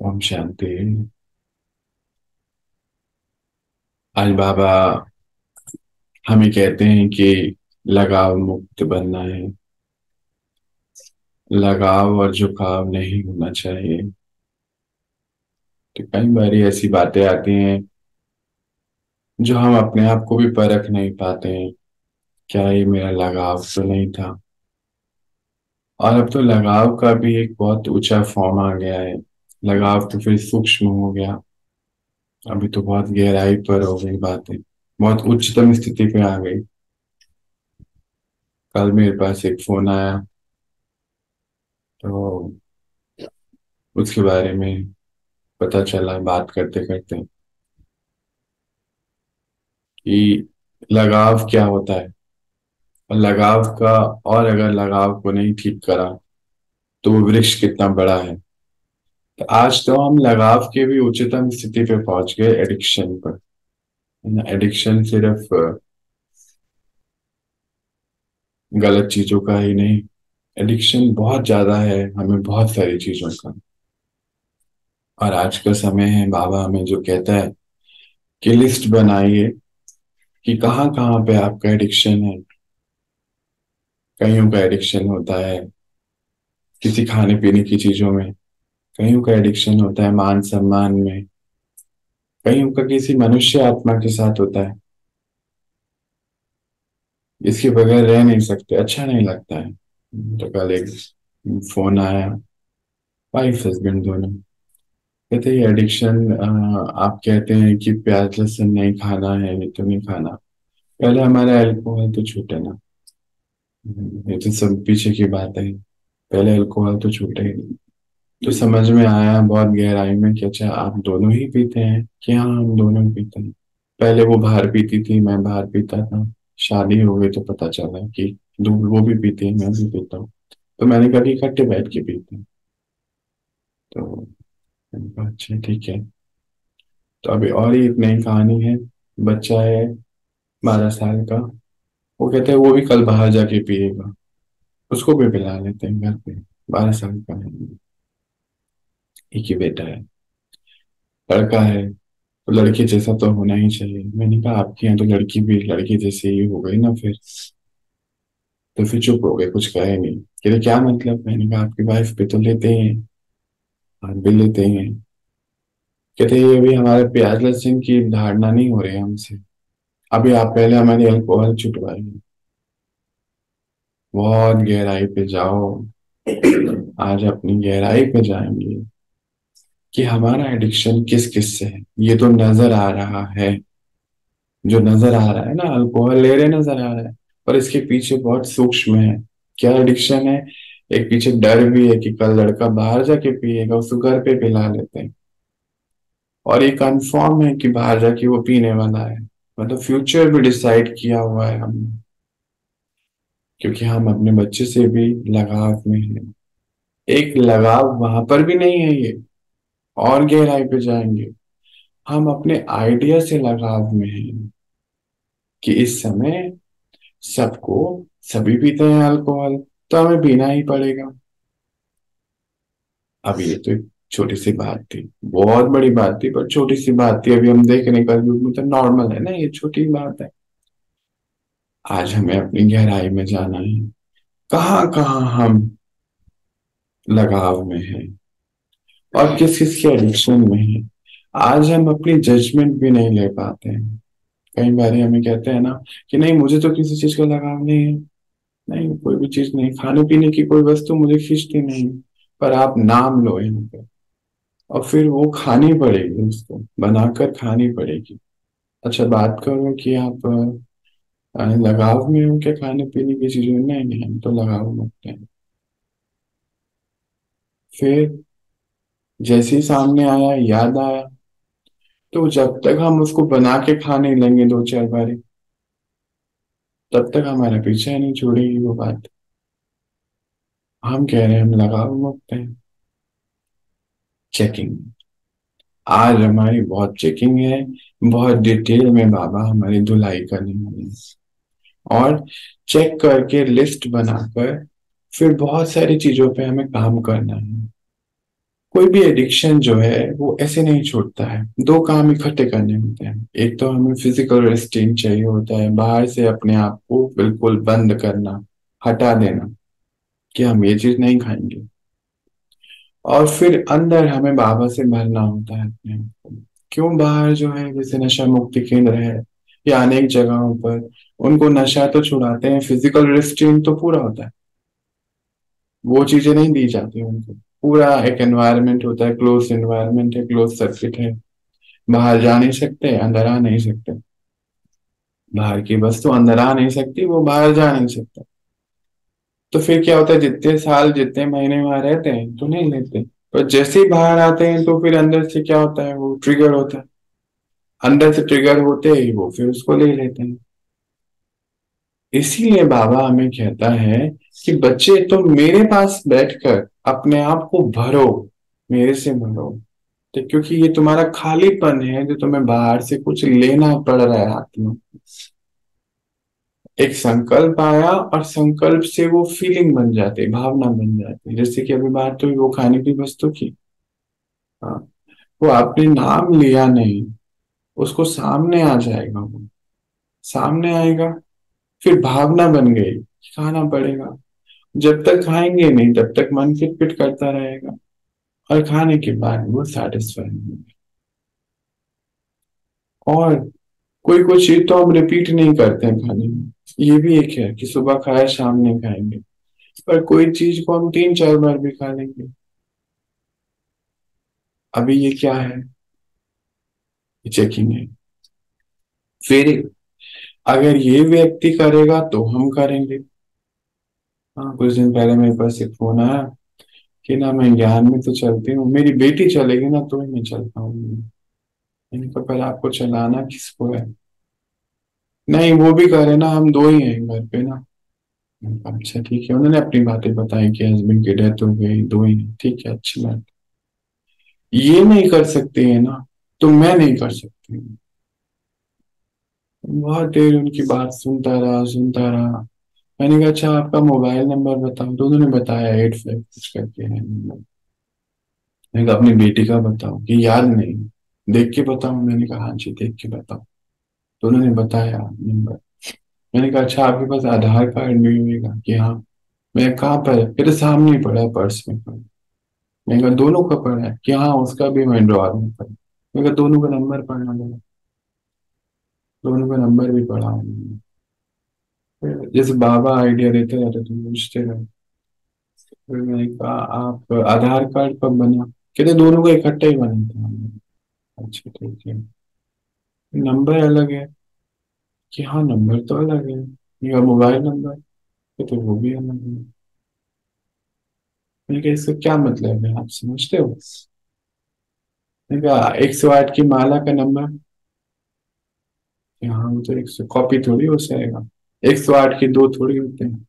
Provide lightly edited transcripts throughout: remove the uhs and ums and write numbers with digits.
ओम शांति। आज बाबा हमें कहते हैं कि लगाव मुक्त बनना है। लगाव और झुकाव नहीं होना चाहिए। तो कई बार ऐसी बातें आती हैं जो हम अपने आप को भी परख नहीं पाते हैं। क्या ये मेरा लगाव तो नहीं था? और अब तो लगाव का भी एक बहुत ऊंचा फॉर्म आ गया है। लगाव तो फिर सूक्ष्म हो गया। अभी तो बहुत गहराई पर हो गई बातें। बहुत उच्चतम स्थिति पे आ गई। कल मेरे पास एक फोन आया, तो उसके बारे में पता चला बात करते करते कि लगाव क्या होता है। और लगाव का, और अगर लगाव को नहीं ठीक करा तो वो वृक्ष कितना बड़ा है। तो आज तो हम लगाव के भी उच्चतम स्थिति पे पहुंच गए, एडिक्शन पर। एडिक्शन सिर्फ गलत चीजों का ही नहीं, एडिक्शन बहुत ज्यादा है हमें बहुत सारी चीजों का। और आज का समय है, बाबा हमें जो कहता है कि लिस्ट बनाइए कि कहाँ कहाँ पे आपका एडिक्शन है। कईयों का एडिक्शन होता है किसी खाने पीने की चीजों में। कईयों का एडिक्शन होता है मान सम्मान में। कईयों का किसी मनुष्य आत्मा के साथ होता है। इसके बगैर रह नहीं सकते, अच्छा नहीं लगता है। तो कल एक फोन आया, वाइफ हस्बैंड दोनों कहते हैं एडिक्शन। आप कहते हैं कि प्याज लहसुन नहीं खाना है, ये तो नहीं खाना। पहले हमारा अल्कोहल तो छूटे ना। ये तो सब पीछे की बात है। पहले अल्कोहल तो छूटे ही नहीं। तो समझ में आया बहुत गहराई में कि अच्छा आप दोनों ही पीते हैं, कि हाँ हम दोनों ही पीते हैं। पहले वो बाहर पीती थी, मैं बाहर पीता था। शादी हो गई तो पता चला कि वो भी पीती है, मैं भी पीता हूँ। तो मैंने कहा कि इकट्ठे बैठ के पीते हैं। तो मैंने कहा अच्छा ठीक है। तो अभी और ही एक नई कहानी है। बच्चा है 12 साल का। वो कहते हैं वो भी कल बाहर जाके पिएगा। उसको भी पिला लेते हैं घर पे। 12 साल का है। एक ही बेटा है, लड़का है। तो लड़के जैसा तो होना ही चाहिए। मैंने कहा आपके यहाँ तो लड़की भी लड़के जैसे ही हो गई ना फिर। तो फिर चुप हो गए, कुछ कहे नहीं। कहते क्या मतलब? मैंने कहा आपकी वाइफ पे तो लेते हैं, आप भी लेते हैं। कहते ये अभी हमारे प्याज लहसुन की धारणा नहीं हो रही है हमसे। अभी आप पहले हमारी अल्कोहल छुटवाइए। बहुत गहराई पे जाओ। आज अपनी गहराई पे जाएंगे कि हमारा एडिक्शन किस किस से है। ये तो नजर आ रहा है। जो नजर आ रहा है ना, अल्कोहल ले रहे नजर आ रहा है। पर इसके पीछे बहुत सूक्ष्म है। क्या एडिक्शन है? एक पीछे डर भी है कि कल लड़का बाहर जाके पिएगा, उसको घर पे पिला लेते हैं। और ये कंफर्म है कि बाहर जाके वो पीने वाला है। मतलब फ्यूचर भी डिसाइड किया हुआ है हमने। क्योंकि हम अपने बच्चे से भी लगाव में हैं। एक लगाव वहां पर भी नहीं है ये, और गहराई पे जाएंगे। हम अपने आइडिया से लगाव में हैं कि इस समय सबको, सभी पीते हैं अल्कोहल, तो हमें पीना ही पड़ेगा। अब ये तो एक छोटी सी बात थी। बहुत बड़ी बात थी पर छोटी सी बात थी। अभी हम देख रहे हैं कल युग में तो नॉर्मल है ना, ये छोटी बात है। आज हमें अपनी गहराई में जाना है। कहाँ कहाँ हम लगाव में हैं और किस किस के एडिक्शन में हैं। आज हम अपनी जजमेंट भी नहीं ले पाते हैं। कई बार हमें कहते हैं ना कि नहीं मुझे तो किसी चीज का लगाव नहीं है। नहीं, कोई भी चीज नहीं, खाने पीने की कोई वस्तु मुझे खींचती नहीं। पर आप नाम लो यहाँ पे, और फिर वो खानी पड़ेगी, उसको बनाकर खानी पड़ेगी। अच्छा बात करो कि आप लगाव में हो क्या खाने पीने की चीजों में? नहीं नहीं, हम तो लगाव में होते हैं। फिर जैसे ही सामने आया, याद आया, तो जब तक हम उसको बना के खा नहीं लेंगे 2 4 बारी, तब तक हमारा पीछा नहीं छोड़ेगी वो बात। हम कह रहे हैं हम लगाव मुक्त हैं। चेकिंग, आज हमारी बहुत चेकिंग है। बहुत डिटेल में बाबा हमारी धुलाई करने वाले हैं। और चेक करके लिस्ट बनाकर फिर बहुत सारी चीजों पे हमें काम करना है। कोई भी एडिक्शन जो है वो ऐसे नहीं छूटता है, दो काम इकट्ठे करने होते हैं। एक तो हमें फिजिकल रेस्ट्रेंट चाहिए होता है, बाहर से अपने आप को बिल्कुल बंद करना, हटा देना कि हम ये चीज नहीं खाएंगे। और फिर अंदर हमें बाबा से भरना होता है अपने आप को। क्यों बाहर जो है जैसे नशा मुक्ति केंद्र है या अनेक जगहों पर, उनको नशा तो छुड़ाते हैं, फिजिकल रेस्ट्रेंट तो पूरा होता है, वो चीजें नहीं दी जाती उनको। पूरा एक एनवायरनमेंट होता है, क्लोज एनवायरनमेंट है, क्लोज सर्किट है, बाहर जा नहीं सकते, अंदर आ नहीं सकते। बाहर की वस्तु अंदर आ नहीं सकती, वो बाहर जा नहीं सकता। तो फिर क्या होता है, जितने साल जितने महीने वहां रहते हैं तो नहीं लेते, पर जैसे ही बाहर आते हैं तो फिर अंदर से क्या होता है, वो ट्रिगर होता है। अंदर से ट्रिगर होते ही वो फिर उसको ले लेते हैं। इसीलिए बाबा हमें कहता है कि बच्चे तुम मेरे पास बैठकर अपने आप को भरो, मेरे से भरो। तो क्योंकि ये तुम्हारा खालीपन है जो तुम्हें बाहर से कुछ लेना पड़ रहा है हाथ में। एक संकल्प आया और संकल्प से वो फीलिंग बन जाती है, भावना बन जाती है। जैसे कि अभी बात हुई वो खाने की वस्तु की। हाँ, वो आपने नाम लिया नहीं, उसको सामने आ जाएगा, वो सामने आएगा, फिर भावना बन गई कि खाना पड़ेगा। जब तक खाएंगे नहीं तब तक मन किट पिट करता रहेगा, और खाने के बाद वो सेटिस्फाई होंगे। और कोई कोई चीज तो हम रिपीट नहीं करते हैं खाने में। ये भी एक है कि सुबह खाया शाम नहीं खाएंगे, पर कोई चीज को हम 3-4 बार भी खा लेंगे। अभी ये क्या है, चेकिंग है। फिर अगर ये व्यक्ति करेगा तो हम करेंगे। हाँ, कुछ दिन पहले मेरे पास एक फोन आया कि ना मैं ज्ञान में तो चलती हूँ, मेरी बेटी चलेगी ना तो ही मैं चल पाऊंगी। मैंने कहा पर आपको चलाना किसको है? नहीं वो भी करे ना, हम दो ही हैं घर पे ना। मैंने कहा, अच्छा ठीक है। उन्होंने अपनी बातें बताई कि हस्बैंड की डेथ हो गई, दो ही हैं। ठीक है, अच्छी बात। ये नहीं कर सकते हैं ना, तो मैं नहीं कर सकती हूँ। बहुत देर उनकी बात सुनता रहा सुनता रहा। मैंने कहा अच्छा आपका मोबाइल नंबर बताओ, तो उन्होंने बताया 85 कुछ करके है नंबर। मैंने कहा अपनी बेटी का बताओ, कि याद नहीं, देख के बताओ। मैंने कहा हाँ जी देख के बताओ। तो उन्होंने बताया नंबर। मैंने कहा अच्छा आपके पास आधार कार्ड भी होगा? कि हाँ। मैं कहाँ पर है? मेरे सामने ही पड़ा है, पर्स में पड़ा है। मैंने कहा दोनों का पड़ा है? कि हाँ उसका भी मैं ड्रॉर में पड़ा है। मैंने कहा दोनों का नंबर पढ़ना लगा, दोनों का नंबर भी पढ़ा उन्होंने। फिर जैसे बाबा आइडिया देते रहते तो पूछते रहे। फिर मैंने कहा आप आधार कार्ड कब बना? कहते दोनों का इकट्ठा ही बना था हमने। अच्छा ठीक है, नंबर अलग है? कि हाँ नंबर तो अलग है, मेरा मोबाइल नंबर तो वो भी अलग है। मैंने कहा इसका क्या मतलब है, आप समझते हो? मैंने कहा 108 की माला का नंबर। हाँ वो तो 100 कॉपी थोड़ी हो जाएगा, 108 की दो थोड़ी होते हैं।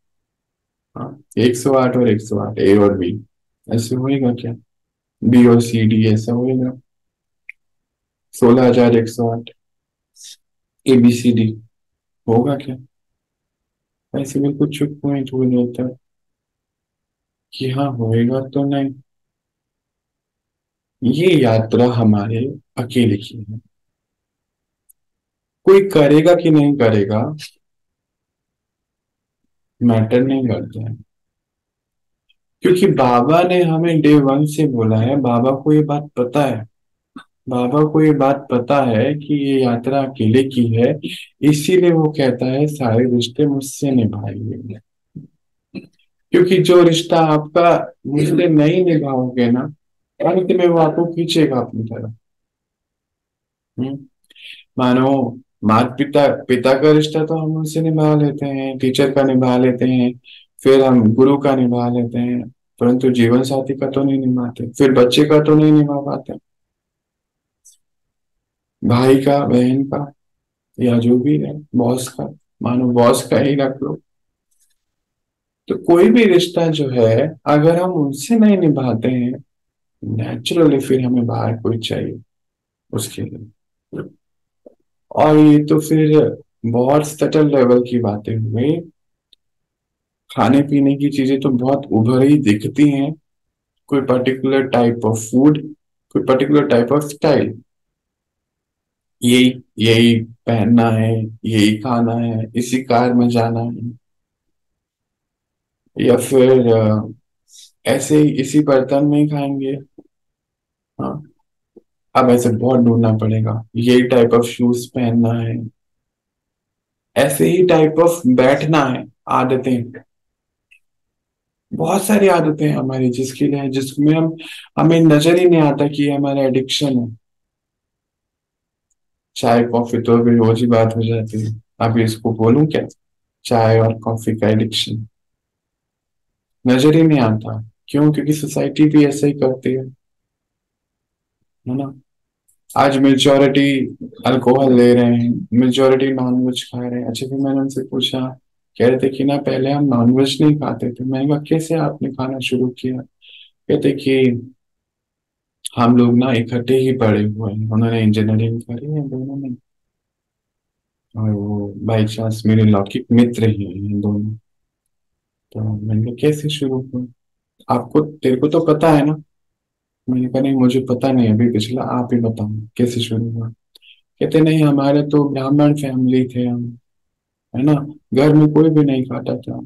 हाँ, 108 और 108, ए और बी, ऐसे होएगा क्या? बी और सी डी ऐसा होएगा? 16,108 ए बी सी डी होगा क्या? ऐसे में कुछ चुप पॉइंट हो जाता है कि हाँ होएगा तो नहीं। ये यात्रा हमारे अकेले की है, कोई करेगा कि नहीं करेगा मैटर नहीं करता है। क्योंकि बाबा ने हमें डे वन से बोला है, बाबा को ये बात पता है। बाबा को ये बात पता है कि ये यात्रा अकेले की है। इसीलिए वो कहता है सारे रिश्ते मुझसे निभाएंगे। क्योंकि जो रिश्ता आपका मुझसे नहीं निभाओगे ना, अंत में वो आपको खींचेगा अपनी तरफ। हम्म? मानो माता पिता पिता का रिश्ता तो हम उनसे निभा लेते हैं, टीचर का निभा लेते हैं, फिर हम गुरु का निभा लेते हैं, परंतु जीवन साथी का तो नहीं निभाते, फिर बच्चे का तो नहीं निभा पाते, भाई का, बहन का, या जो भी है, बॉस का। मानो बॉस का ही रख लो। तो कोई भी रिश्ता जो है, अगर हम उनसे नहीं निभाते हैं, नेचुरली फिर हमें बाहर कोई चाहिए उसके लिए। और ये तो फिर बहुत सटल लेवल की बातें हो गई। खाने पीने की चीजें तो बहुत उभर ही दिखती हैं, कोई पर्टिकुलर टाइप ऑफ फूड, कोई पर्टिकुलर टाइप ऑफ स्टाइल, यही यही पहनना है, यही खाना है, इसी कार में जाना है, या फिर ऐसे ही इसी बर्तन में ही खाएंगे। हाँ, अब ऐसे बहुत ढूंढना पड़ेगा, यही टाइप ऑफ शूज पहनना है, ऐसे ही टाइप ऑफ बैठना है, आदतें, बहुत सारी आदतें हैं हमारी जिसके लिए, जिसमें हम, हमें नजर ही नहीं आता कि ये हमारा एडिक्शन है। चाय कॉफी तो अभी रोज ही बात हो जाती है, अभी इसको बोलूं क्या, चाय और कॉफी का एडिक्शन, नजर ही नहीं आता। क्यों? क्योंकि सोसाइटी भी ऐसा ही करती है ना। आज मेजोरिटी अल्कोहल ले रहे हैं, मेजोरिटी नॉनवेज खा रहे हैं। अच्छा, फिर मैंने उनसे पूछा, कह रहे थे कि ना पहले हम नॉनवेज नहीं खाते थे। मैंने कहा कैसे आपने खाना शुरू किया? कहते कि हम लोग ना इकट्ठे ही पढ़े हुए हैं, उन्होंने इंजीनियरिंग करी है दोनों ने, और वो बाई चांस मेरे लौकिक मित्र ही हैं दोनों। तो मैंने कहा कैसे शुरू हुआ, आपको, तेरे को तो पता है ना? मैंने कहा नहीं, मुझे पता नहीं, अभी पिछला आप ही बताओ कैसे शुरू हुआ। कहते नहीं, हमारे तो ब्राह्मण फैमिली थे हम, है ना, घर में कोई भी नहीं खाता था,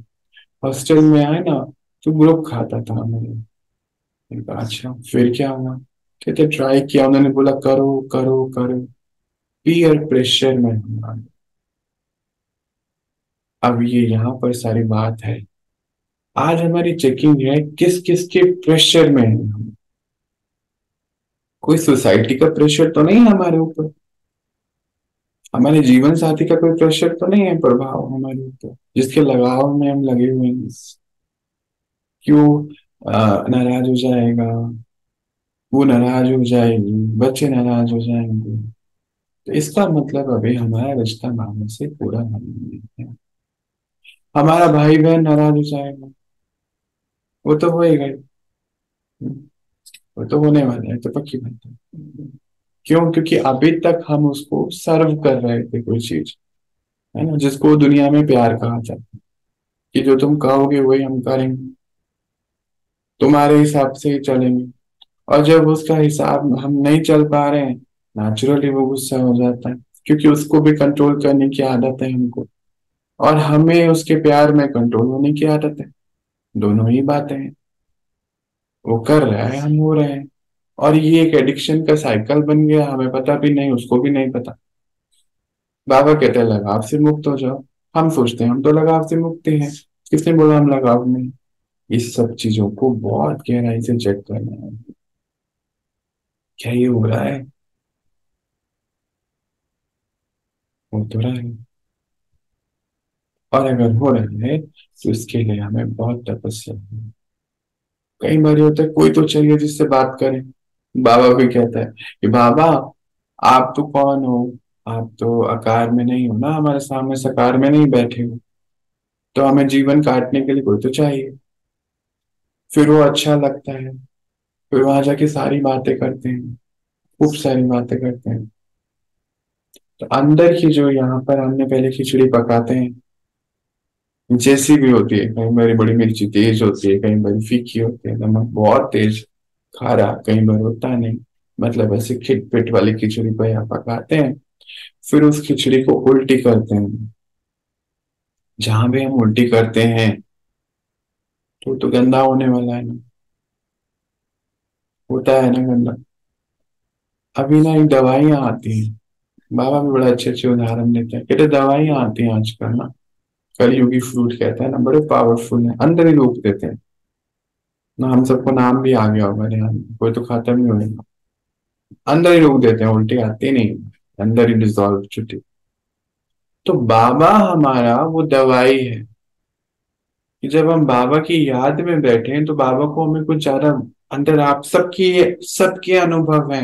हॉस्टल में आए ना तो ग्रुप खाता था हमारे। मैंने कहा अच्छा, फिर क्या हुआ? कहते ट्राई किया, उन्होंने बोला करो करो करो, पीयर प्रेशर में हम आ गए। अब ये यहाँ पर सारी बात है, आज हमारी चेकिंग है किस किस के प्रेशर में है हम। कोई सोसाइटी का प्रेशर तो नहीं है हमारे ऊपर, हमारे जीवन साथी का कोई प्रेशर तो नहीं है, प्रभाव हमारे ऊपर जिसके लगाव में हम लगे हुए हैं। क्यों नाराज हो जाएगा, वो नाराज हो जाएगी, बच्चे नाराज हो जाएंगे, तो इसका मतलब अभी हमारा रिश्ता मांगने से पूरा नहीं है। हमारा भाई बहन नाराज हो जाएगा, वो तो होएगा ही, वो तो होने वाला है, तो पक्की बात है। क्यों? क्योंकि अभी तक हम उसको सर्व कर रहे थे कोई चीज, है ना, जिसको दुनिया में प्यार कहा जाता है, कि जो तुम कहोगे वही हम करेंगे, तुम्हारे हिसाब से ही चलेंगे। और जब उसका हिसाब हम नहीं चल पा रहे हैं, नेचुरली वो गुस्सा हो जाता है, क्योंकि उसको भी कंट्रोल करने की आदत है हमको, और हमें उसके प्यार में कंट्रोल होने की आदत है। दोनों ही बातें हैं, वो कर रहा है, हम हो रहे हैं, और ये एक एडिक्शन का साइकिल बन गया, हमें पता भी नहीं, उसको भी नहीं पता। बाबा कहते हैं लगाव से मुक्त हो जाओ, हम सोचते हैं हम तो लगाव से मुक्त ही हैं, किसने बोला हम लगाव में? इस सब चीजों को बहुत गहराई से चेक करना है, क्या ये हो रहा है? हो तो रहा है, और अगर हो रहा है तो इसके लिए हमें बहुत तपस्या करनी है। कई बार ये होता है कोई तो चाहिए जिससे बात करें। बाबा भी कहता है कि बाबा, आप तो कौन हो, आप तो आकार में नहीं हो ना, हमारे सामने साकार में नहीं बैठे हो, तो हमें जीवन काटने के लिए कोई तो चाहिए। फिर वो अच्छा लगता है, फिर वहां जाके सारी बातें करते हैं, खूब सारी बातें करते हैं। तो अंदर की जो यहाँ पर हमने पहले खिचड़ी पकाते हैं, जैसी भी होती है, कई बार बड़ी मिर्ची तेज होती है, कई बार फीकी होती है, नमक बहुत तेज, खारा कई बार होता नहीं, मतलब ऐसे खिटपिट वाली खिचड़ी को यहाँ पकाते हैं। फिर उस खिचड़ी को उल्टी करते हैं, जहां भी हम उल्टी करते हैं तो गंदा होने वाला है ना, होता है ना गंदा। अभी ना एक दवाइयां आती हैं, बाबा भी बड़े अच्छे अच्छे उदाहरण देते हैं, कहते दवाइयां आती हैं आजकल ना, कलयुगी फ्रूट कहते हैं ना, बड़े पावरफुल है, अंदर ही रोक देते हैं ना, हम सबको नाम भी आ गया होगा ध्यान में, कोई तो खत्म ही होगा, अंदर ही रोक देते हैं, उल्टी आती नहीं, अंदर ही डिजॉल्व छुट्टी। तो बाबा हमारा वो दवाई है, कि जब हम बाबा की याद में बैठे हैं तो बाबा को हमें कुछ ज्यादा, अंदर आप सबकी, सबके अनुभव है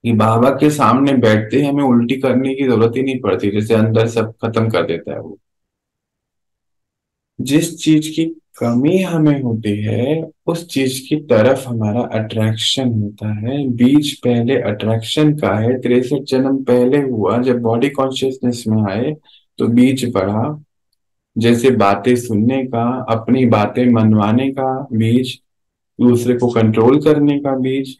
कि बाबा के सामने बैठते ही हमें उल्टी करने की जरूरत ही नहीं पड़ती, जैसे अंदर सब खत्म कर देता है वो। जिस चीज की कमी हमें होती है उस चीज की तरफ हमारा अट्रैक्शन होता है। बीज पहले अट्रैक्शन का है, 63 जन्म पहले हुआ, जब बॉडी कॉन्शियसनेस में आए तो बीज पड़ा, जैसे बातें सुनने का, अपनी बातें मनवाने का बीज, दूसरे को कंट्रोल करने का बीज।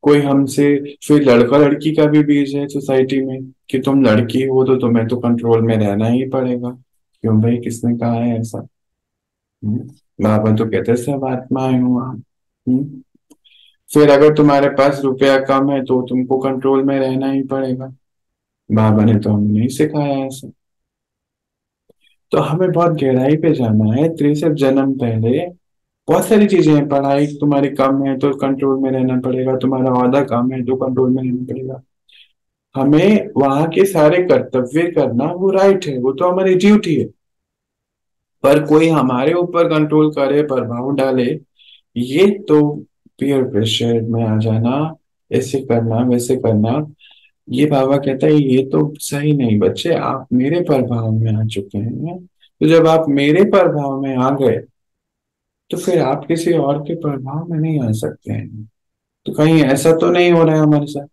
कोई हमसे, फिर लड़का लड़की का भी बीज है सोसाइटी में कि तुम लड़की हो तो तुम्हें तो कंट्रोल में रहना ही पड़ेगा। क्यों भाई, किसने कहा है ऐसा? हम्म? बाबा तो कहते हैं, सब आत्माएं हो आप। हम्म? फिर अगर तुम्हारे पास रुपया कम है तो तुमको कंट्रोल में रहना ही पड़ेगा। बाबा ने तो हमें नहीं सिखाया ऐसा। तो हमें बहुत गहराई पे जाना है। 63 जन्म पहले बहुत सारी चीजें हैं। पढ़ाई तुम्हारी कम है तो कंट्रोल में रहना पड़ेगा, तुम्हारा औहदा कम है तो कंट्रोल में रहना पड़ेगा। हमें वहां के सारे कर्तव्य करना वो राइट है, वो तो हमारी ड्यूटी है। पर कोई हमारे ऊपर कंट्रोल करे, प्रभाव डाले, ये तो पीयर प्रेशर में आ जाना, ऐसे करना वैसे करना, ये बाबा कहता है ये तो सही नहीं बच्चे, आप मेरे प्रभाव में आ चुके हैं। तो जब आप मेरे प्रभाव में आ गए तो फिर आप किसी और के प्रभाव में नहीं आ सकते हैं। तो कहीं ऐसा तो नहीं हो रहा है हमारे साथ?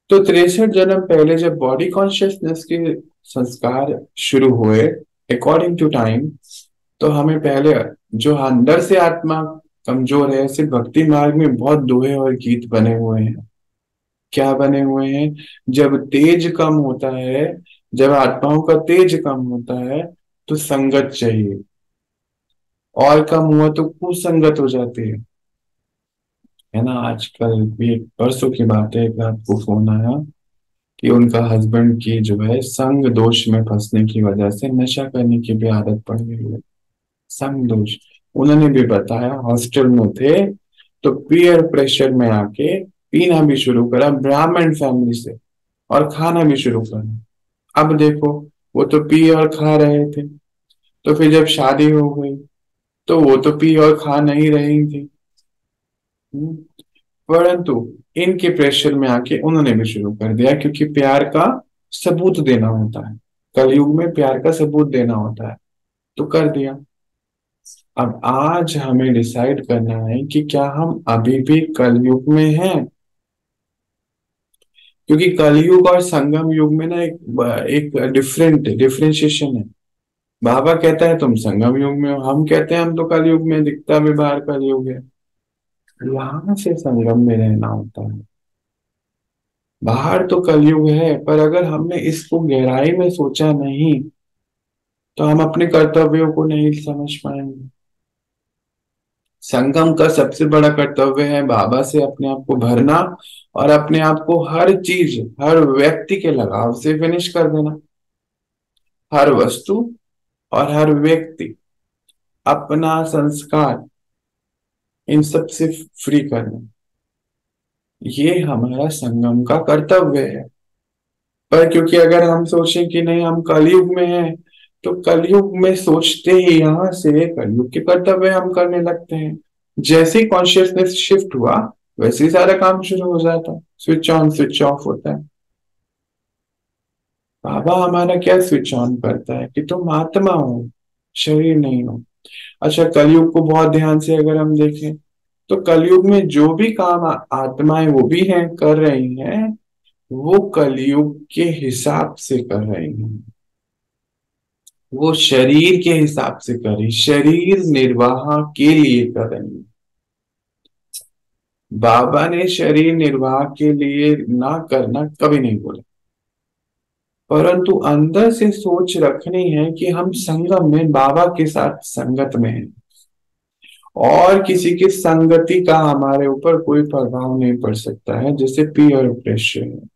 तो 63 जन्म पहले जब बॉडी कॉन्शियसनेस के संस्कार शुरू हुए अकॉर्डिंग टू टाइम, तो हमें पहले जो अंदर से आत्मा कमजोर है, सिर्फ भक्ति मार्ग में बहुत दोहे और गीत बने हुए हैं। क्या बने हुए हैं? जब तेज कम होता है, जब आत्माओं का तेज कम होता है तो संगत चाहिए, और कम हुआ तो कुसंगत हो जाती है ना। आजकल भी एक परसों की बात है, एक रात को फोन आया कि उनका हस्बैंड की जो है संग दोष में फंसने की वजह से नशा करने की भी आदत पड़ गई है। संग दोष। उन्होंने भी बताया हॉस्टल में थे तो पीयर प्रेशर में आके पीना भी शुरू करा ब्राह्मण फैमिली से, और खाना भी शुरू करा। अब देखो, वो तो पी और खा रहे थे, तो फिर जब शादी हो गई तो वो तो पी और खा नहीं रही थी। हम्म? परंतु इनके प्रेशर में आके उन्होंने भी शुरू कर दिया, क्योंकि प्यार का सबूत देना होता है। कलयुग में प्यार का सबूत देना होता है, तो कर दिया। अब आज हमें डिसाइड करना है कि क्या हम अभी भी कलयुग में हैं। क्योंकि कलयुग और संगम युग में ना एक एक डिफरेंशिएशन है। बाबा कहता है तुम संगम युग में हो, हम कहते हैं हम तो कलयुग में, दिखता भी बाहर कलयुग है। यहाँ से संगम में रहना होता है। बाहर तो कलयुग है, पर अगर हमने इसको गहराई में सोचा नहीं तो हम अपने कर्तव्यों को नहीं समझ पाएंगे। संगम का सबसे बड़ा कर्तव्य है बाबा से अपने आप को भरना, और अपने आप को हर चीज, हर व्यक्ति के लगाव से फिनिश कर देना। हर वस्तु और हर व्यक्ति, अपना संस्कार, इन सब से फ्री करना, ये हमारा संगम का कर्तव्य है। पर क्योंकि अगर हम सोचें कि नहीं हम कलयुग में हैं, तो कलयुग में सोचते ही यहां से कलयुग के कर्तव्य हम करने लगते हैं। जैसे ही कॉन्शियसनेस शिफ्ट हुआ, वैसे ही सारा काम शुरू हो जाता है, स्विच ऑन स्विच ऑफ होता है। बाबा हमारा क्या स्विच ऑन करता है कि तुम आत्मा हो, शरीर नहीं हो। अच्छा, कलयुग को बहुत ध्यान से अगर हम देखें तो कलयुग में जो भी काम आत्माएं वो भी हैं, कर रही हैं, वो कलयुग के हिसाब से कर रही हैं। वो शरीर के हिसाब से कर रही, शरीर निर्वाह के लिए कर रही है। बाबा ने शरीर निर्वाह के लिए ना करना कभी नहीं बोला, परंतु अंदर से सोच रखनी है कि हम संगम में बाबा के साथ संगत में हैं, और किसी की संगति का हमारे ऊपर कोई प्रभाव नहीं पड़ सकता है, जैसे पीयर प्रेशर है।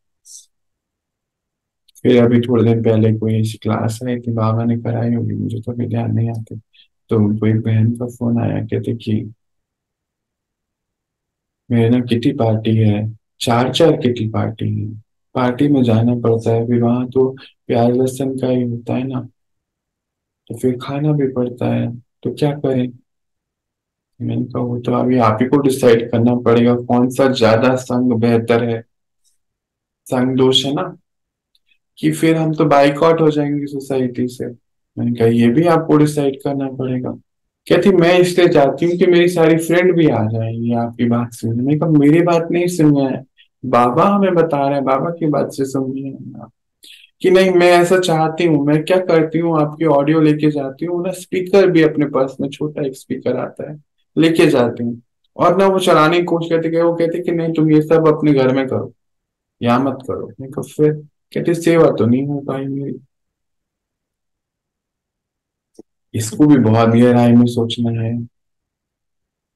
फिर अभी थोड़े दिन पहले कोई ऐसी क्लास आई थी, बाबा ने कराई होगी, मुझे तो अभी ध्यान नहीं आते। तो कोई बहन का फोन आया, कहते कि मेरे ना किटी पार्टी है, चार चार किटी पार्टी है, पार्टी में जाना पड़ता है, फिर वहां तो प्याज लहसुन का ही होता है ना, तो फिर खाना भी पड़ता है, तो क्या करें? मैंने कहा वो तो अभी आप ही को डिसाइड करना पड़ेगा कौन सा ज्यादा संग बेहतर है। संग दोष है ना, कि फिर हम तो बाइकआउट हो जाएंगे सोसाइटी से। मैंने कहा ये भी आपको डिसाइड करना पड़ेगा। कहती मैं इसलिए चाहती हूँ कि मेरी सारी फ्रेंड भी आ जाएंगी आपकी बात सुनने। मैंने कहा मेरी बात नहीं सुनना है, बाबा हमें बता रहे हैं, बाबा की बात से सुनिए आप। कि नहीं मैं ऐसा चाहती हूँ, मैं क्या करती हूँ, आपकी ऑडियो लेके जाती हूँ ना, स्पीकर भी अपने पास में, छोटा एक स्पीकर आता है, लेके जाते हैं। और ना वो चलाने की कोशिश करते कि वो कहते कि नहीं तुम ये सब अपने घर में करो, यहाँ मत करो। मैं कहा फिर कहते सेवा तो नहीं हो पाई मेरी। इसको भी बहुत गहराई में सोचना है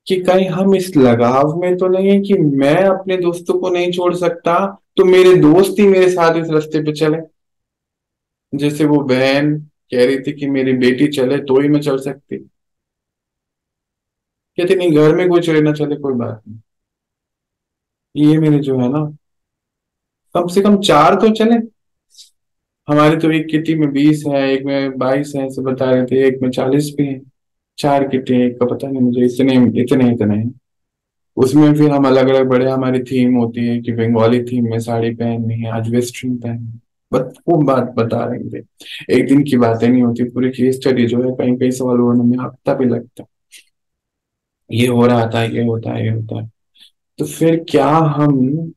कि कहीं हम इस लगाव में तो नहीं है कि मैं अपने दोस्तों को नहीं छोड़ सकता, तो मेरे दोस्त ही मेरे साथ इस रास्ते पे चले। जैसे वो बहन कह रही थी कि मेरी बेटी चले तो ही मैं चल सकती, कहते नहीं घर में कोई चले ना चले कोई बात नहीं, ये मेरे जो है ना, कम से कम चार तो चले। हमारे तो एक किटी में 20 है, एक में 22 है, ऐसे बता रहे थे, एक में 40 भी है। चार किटी हैं, एक का पता नहीं मुझे, इतने इतने इतने हैं। उसमें फिर हम अलग अलग बड़े, हमारी थीम होती है कि बंगाली थीम में साड़ी पहननी है, आज वेस्टर्न पहननी है। बस वो बात बता रहे थे। एक दिन की बातें नहीं होती, पूरी केस स्टडी जो है कहीं कहीं सवाल उड़ने में हफ्ता भी लगता है। ये हो रहा था, ये होता है, ये होता है। तो फिर क्या हम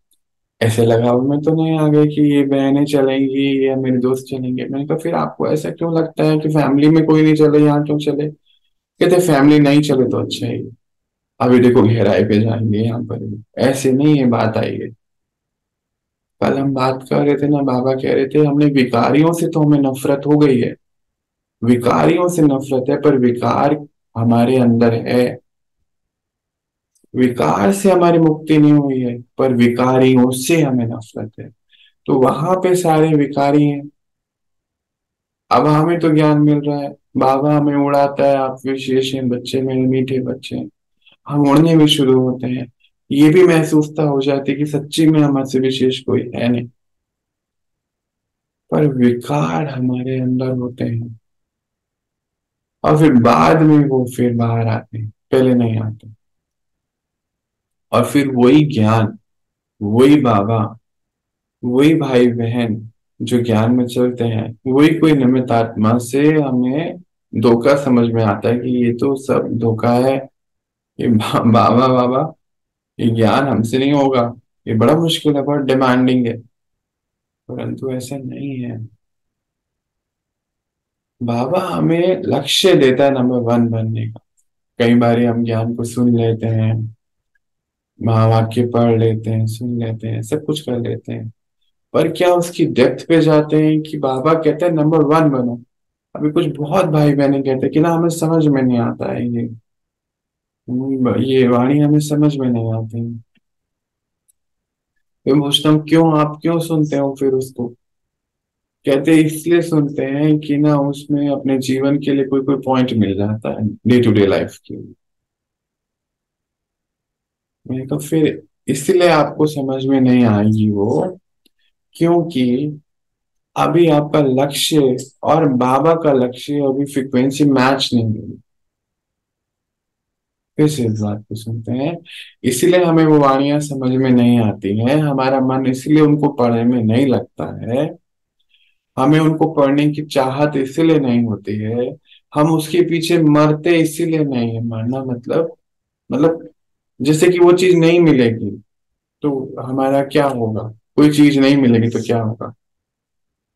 ऐसे लगाव में तो नहीं आ गए कि ये बहनें चलेंगी या मेरे दोस्त चलेंगे? मैंने कहा फिर आपको ऐसा क्यों लगता है कि फैमिली में कोई नहीं चले, यहाँ क्यों चले? कहते फैमिली नहीं चले तो अच्छा है। अभी देखो गहराई पे जाएंगे यहाँ पर भी। ऐसे नहीं है बात आई है। कल हम बात कर रहे थे ना, बाबा कह रहे थे हमने विकारियों से तो हमें नफरत हो गई है, विकारियों से नफरत है, पर विकार हमारे अंदर है। विकार से हमारी मुक्ति नहीं हुई है, पर विकारियों से हमें नफरत है। तो वहां पे सारे विकारी हैं। अब हमें तो ज्ञान मिल रहा है, बाबा हमें उड़ाता है, आप विशेष हैं बच्चे, मेरे मीठे बच्चे हैं। हम उड़ने भी शुरू होते हैं, ये भी महसूसता हो जाती है कि सच्ची में हमसे विशेष कोई है नहीं, पर विकार हमारे अंदर होते हैं। और फिर बाद में वो फिर बाहर आते हैं, पहले नहीं आते। और फिर वही ज्ञान, वही बाबा, वही भाई बहन जो ज्ञान में चलते हैं, वही कोई निमित्त आत्मा से हमें धोखा समझ में आता है कि ये तो सब धोखा है। ये बाबा बाबा, ये ज्ञान हमसे नहीं होगा, ये बड़ा मुश्किल है, बहुत डिमांडिंग है। परंतु ऐसा नहीं है। बाबा हमें लक्ष्य देता है नंबर वन बनने का। कई बार हम ज्ञान को सुन लेते हैं, महावाक्य पढ़ लेते हैं, सुन लेते हैं, सब कुछ कर लेते हैं, पर क्या उसकी डेप्थ पे जाते हैं कि बाबा कहते हैं नंबर वन बनो? अभी कुछ बहुत भाई बहन कहते हैं कि ना हमें समझ में नहीं आता है ये वाणी हमें समझ में नहीं आती। मैं पूछता हूँ क्यों, आप क्यों सुनते हो फिर उसको? कहते इसलिए सुनते हैं कि ना उसमें अपने जीवन के लिए कोई कोई पॉइंट मिल जाता है, डे टू डे लाइफ के लिए। मैं तो फिर इसलिए आपको समझ में नहीं आएगी वो, क्योंकि अभी आपका लक्ष्य और बाबा का लक्ष्य अभी फ्रिक्वेंसी मैच नहीं हुई। फिर से इस बात को सुनते हैं, इसीलिए हमें वो वाणियां समझ में नहीं आती हैं, हमारा मन इसलिए उनको पढ़ने में नहीं लगता है, हमें उनको पढ़ने की चाहत इसीलिए नहीं होती है, हम उसके पीछे मरते इसीलिए नहीं है। मरना मतलब जैसे कि वो चीज नहीं मिलेगी तो हमारा क्या होगा? कोई चीज नहीं मिलेगी तो क्या होगा?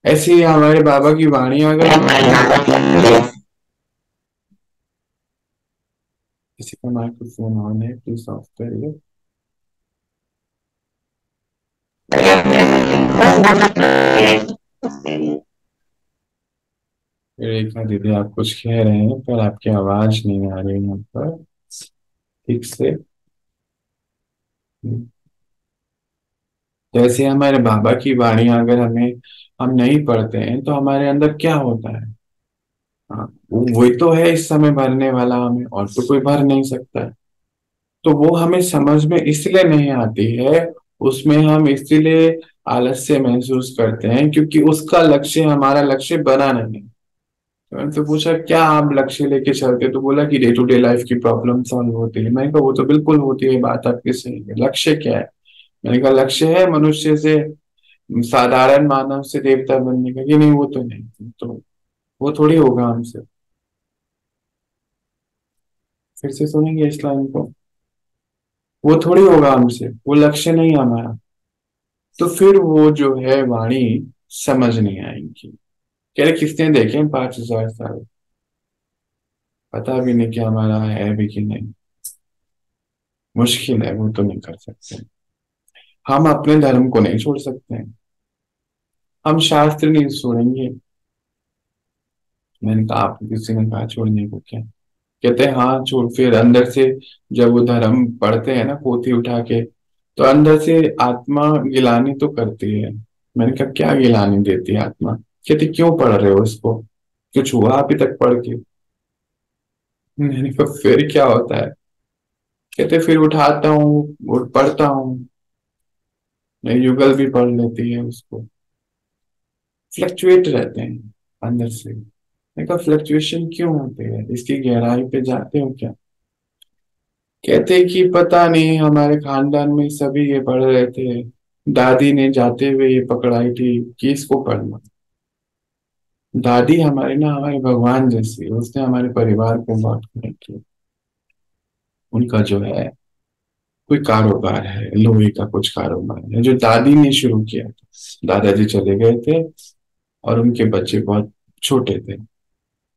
ऐसे ही हमारे बाबा की वाणी अगर किसी का माइक्रोफोन ऑन है प्लीज ऑफ करिए। रेखा दीदी आप कुछ कह रहे हैं पर आपकी आवाज नहीं आ रही है यहाँ पर ठीक से। जैसे हमारे बाबा की वाणी अगर हम नहीं पढ़ते हैं तो हमारे अंदर क्या होता है? हाँ, वही तो है इस समय भरने वाला, हमें और तो कोई भर नहीं सकता है। तो वो हमें समझ में इसलिए नहीं आती है, उसमें हम इसलिए आलस्य महसूस करते हैं क्योंकि उसका लक्ष्य हमारा लक्ष्य बना नहीं। तो मैंने तो पूछा क्या आप लक्ष्य लेके चलते, तो बोला कि डे टू डे लाइफ की प्रॉब्लम सॉल्व होती है। मैंने कहा वो तो बिल्कुल होती है, बात आपकी सही है, लक्ष्य क्या है? मैंने कहा लक्ष्य है मनुष्य से, साधारण मानव से देवता बनने का। कि नहीं वो तो नहीं, तो वो थोड़ी होगा हमसे। फिर से सुनेंगे इस लाइन को, वो थोड़ी होगा हमसे, वो लक्ष्य नहीं है हमारा। तो फिर वो जो है वाणी समझ नहीं आएगी। कह रहे किसने देखे 5,000 साल, पता भी नहीं कि हमारा है भी कि नहीं। मुश्किल है, वो तो नहीं कर सकते। हम अपने धर्म को नहीं छोड़ सकते हैं, हम शास्त्र नहीं छोड़ेंगे। मैंने कहा, आप किसी ने कहा छोड़ने को क्या? कहते हैं हाँ छोड़। फिर अंदर से जब वो धर्म पढ़ते हैं ना पोथी उठा के, तो अंदर से आत्मा गिलानी तो करती है। मैंने कहा क्या गिलानी देती है आत्मा? कहते क्यों पढ़ रहे हो इसको, कुछ हुआ अभी तक पढ़ के? मैंने कहा फिर क्या होता है? कहते फिर उठाता हूँ और पढ़ता हूँ। मैं युगल भी पढ़ लेती है उसको। फ्लक्चुएट रहते हैं अंदर से। मैंने कहा फ्लक्चुएशन क्यों होते हैं, इसकी गहराई पे जाते हो क्या? कहते कि पता नहीं, हमारे खानदान में सभी ये पढ़ रहे थे, दादी ने जाते हुए ये पकड़ाई थी कि इसको पढ़ना। दादी हमारे ना हमारे भगवान जैसी है, उसने हमारे परिवार को बहुत कनेक्ट किया। उनका जो है कोई कारोबार है, लोहे का कुछ कारोबार है जो दादी ने शुरू किया था। दादाजी चले गए थे और उनके बच्चे बहुत छोटे थे,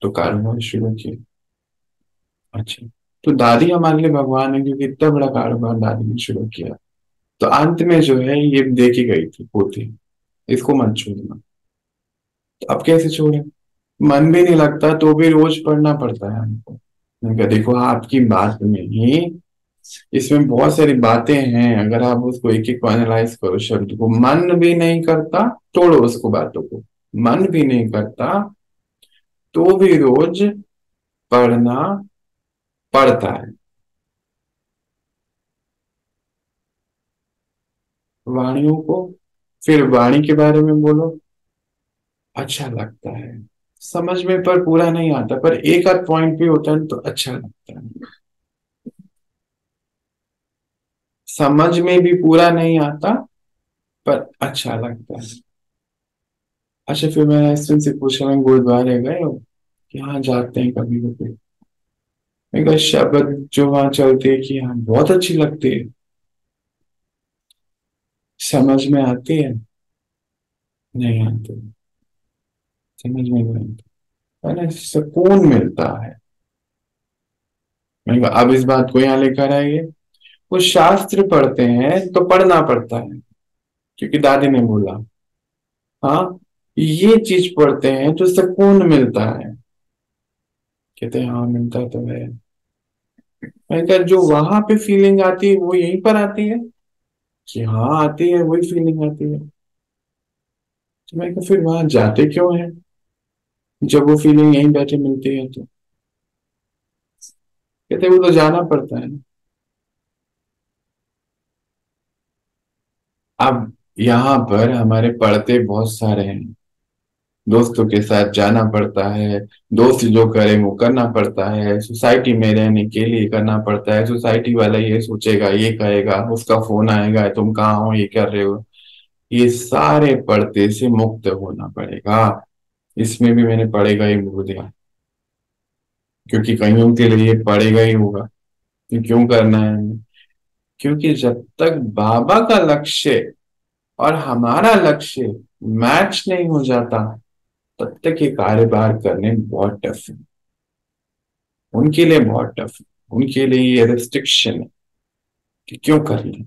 तो कारोबार शुरू किया। अच्छा, तो दादी हमारे लिए भगवान है क्योंकि इतना बड़ा कारोबार दादी ने शुरू किया। तो अंत में जो है ये देखी गई थी पोथी, इसको मत छोड़ना। तो अब कैसे छोड़े? मन भी नहीं लगता तो भी रोज पढ़ना पड़ता है हमको। मैंने कहा देखो आपकी बात में ही इसमें बहुत सारी बातें हैं, अगर आप उसको एक एक को एनालाइज करो, शब्द को मन भी नहीं करता, तोड़ो उसको बातों को, मन भी नहीं करता तो भी रोज पढ़ना पड़ता है। वाणियों को, फिर वाणी के बारे में बोलो, अच्छा लगता है। समझ में पर पूरा नहीं आता, पर एक आध पॉइंट भी होता है तो अच्छा लगता है। समझ में भी पूरा नहीं आता पर अच्छा लगता है। अच्छा, फिर मैंने इससे से पूछा, मैं गुरुद्वारे गए हो कि हाँ जाते हैं कभी कभी? मैं कहा शब्द जो वहां चलती है कि हाँ बहुत अच्छी लगती है, समझ में आती है? नहीं आती, समझ में नहीं आती, है ना, सुकून मिलता है। मैं कहा अब इस बात को यहाँ लेकर आइए। वो शास्त्र पढ़ते हैं तो पढ़ना पड़ता है क्योंकि दादी ने बोला। हाँ, ये चीज पढ़ते हैं तो सुकून मिलता है। कहते हैं हाँ मिलता तो है। मैं कहा जो वहां पे फीलिंग आती है वो यहीं पर आती है? कि हाँ आती है, वही फीलिंग आती है। तो मैं कहा फिर वहां जाते क्यों है जब वो फीलिंग यहीं बैठे मिलती है तो? कहते वो तो जाना पड़ता है। अब यहाँ पर हमारे पढ़ते बहुत सारे हैं, दोस्तों के साथ जाना पड़ता है, दोस्त जो करे वो करना पड़ता है, सोसाइटी में रहने के लिए करना पड़ता है, सोसाइटी वाला ये सोचेगा, ये कहेगा, उसका फोन आएगा तुम कहाँ हो, ये कर रहे हो। ये सारे पर्दे से मुक्त होना पड़ेगा। इसमें भी मैंने पढ़ेगा ही बोल दिया क्योंकि कईयों के लिए ये पढ़ेगा ही होगा कि क्यों करना है हमें। क्योंकि जब तक बाबा का लक्ष्य और हमारा लक्ष्य मैच नहीं हो जाता, तब तक ये कार्यभार करने बहुत टफ है, उनके लिए बहुत टफ है। उनके लिए ये रिस्ट्रिक्शन है कि क्यों कर लें।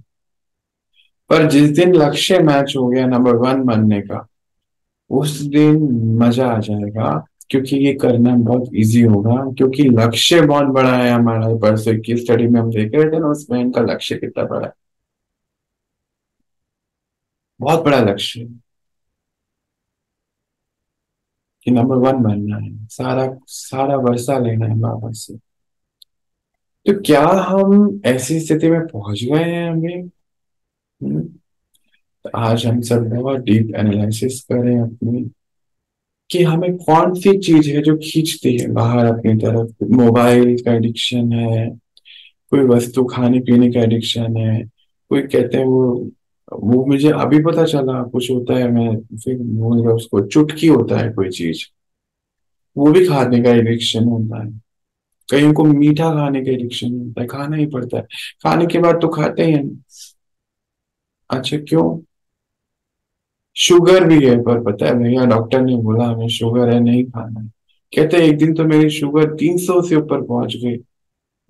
पर जिस दिन लक्ष्य मैच हो गया नंबर वन बनने का, उस दिन मजा आ जाएगा क्योंकि ये करना बहुत इजी होगा, क्योंकि लक्ष्य बहुत बड़ा है हमारा। परसों की स्टडी में हम देख रहे थे ना, उसमें इनका लक्ष्य कितना बड़ा है, बहुत बड़ा लक्ष्य है कि नंबर वन बनना है, सारा सारा वर्षा लेना है बाबा से। तो क्या हम ऐसी स्थिति में पहुंच गए हैं अभी? हम्म, तो आज हम सब बहुत डीप एनालिसिस करें अपनी कि हमें कौन सी चीज है जो खींचती है बाहर अपनी तरफ। मोबाइल का एडिक्शन है, कोई वस्तु खाने पीने का एडिक्शन है, कोई कहते हैं वो मुझे अभी पता चला कुछ होता है, मैं फिर भूल गया उसको, चुटकी होता है कोई चीज, वो भी खाने का एडिक्शन होता है। कईयों को मीठा खाने का एडिक्शन होता है, खाना ही पड़ता है, खाने के बाद तो खाते ही हैं। अच्छा क्यों? शुगर भी है, पर पता है भैया डॉक्टर ने बोला हमें शुगर है नहीं खाना है। कहते हैं एक दिन तो मेरी शुगर 300 से ऊपर पहुंच गई,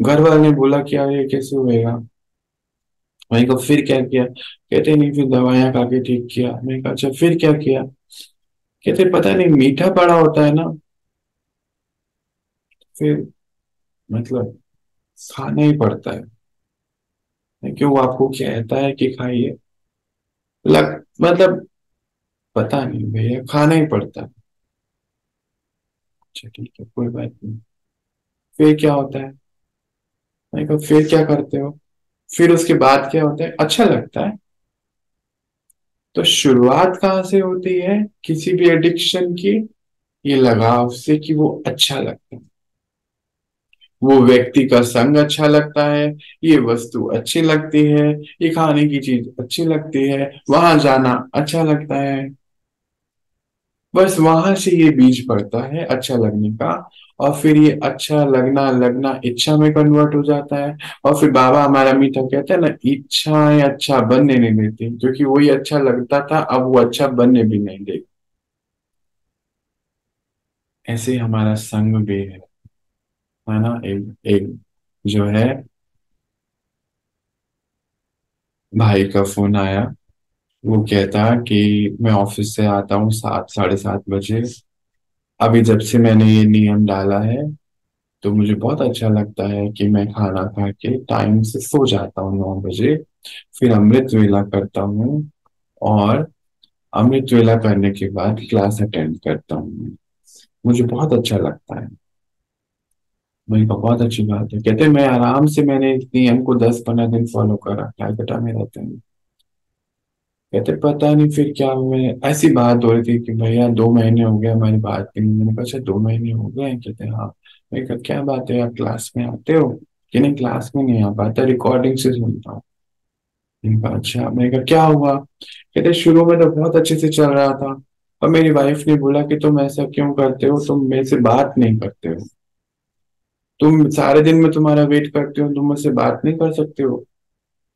घर वाले ने बोला क्या ये कैसे होएगा? मैंने कहा फिर क्या किया? कहते नहीं, फिर दवाइयां खा के ठीक किया। मैंने कहा अच्छा फिर क्या किया? कहते पता नहीं, मीठा पड़ा होता है ना, फिर मतलब खाना ही पड़ता है। क्यों, वो आपको कहता है कि खाइए, मतलब पता नहीं भैया, खाना ही पड़ता है। अच्छा ठीक है, कोई बात नहीं। फिर क्या होता है? मैंने कहा फिर क्या करते हो? फिर उसके बाद क्या होता है? अच्छा लगता है। तो शुरुआत कहाँ से होती है किसी भी एडिक्शन की? ये लगाव से, कि वो अच्छा लगता है, वो व्यक्ति का संग अच्छा लगता है, ये वस्तु अच्छी लगती है, ये खाने की चीज अच्छी लगती है, वहां जाना अच्छा लगता है। बस वहां से ये बीज पड़ता है अच्छा लगने का। और फिर ये अच्छा लगना लगना इच्छा में कन्वर्ट हो जाता है। और फिर बाबा हमारा मीठा कहते हैं ना, इच्छाएं अच्छा बनने नहीं देती, क्योंकि वही अच्छा लगता था, अब वो अच्छा बनने भी नहीं देगी। ऐसे ही हमारा संग भी है ना। एक एक जो है, भाई का फोन आया। वो कहता कि मैं ऑफिस से आता हूँ 7, 7:30 बजे। अभी जब से मैंने ये नियम डाला है, तो मुझे बहुत अच्छा लगता है कि मैं खाना खा के टाइम से सो जाता हूँ 9 बजे। फिर अमृत वेला करता हूँ, और अमृत वेला करने के बाद क्लास अटेंड करता हूँ। मुझे बहुत अच्छा लगता है। वही तो बहुत अच्छी बात है। कहते हैं मैं आराम से, मैंने इस नियम को 10, 15 दिन फॉलो करा, क्या घटा में रहते हैं। कहते पता नहीं फिर क्या हुआ है। ऐसी बात हो रही थी कि भैया 2 महीने हो गए हमारी बात नहीं। मैंने कहा अच्छा 2 महीने हो गए हैं? कहते हाँ। मैंने कहा क्या बात है, आप क्लास में आते हो? कि नहीं, क्लास में नहीं आ पाता, रिकॉर्डिंग से सुनता हूँ। मैंने कहा अच्छा। मैंने कहा क्या हुआ? कहते शुरू में तो बहुत अच्छे से चल रहा था, और मेरी वाइफ ने बोला कि तुम ऐसा क्यों करते हो, तुम मेरे से बात नहीं करते हो, तुम सारे दिन में तुम्हारा वेट करते हो, तुम मुझसे बात नहीं कर सकते हो?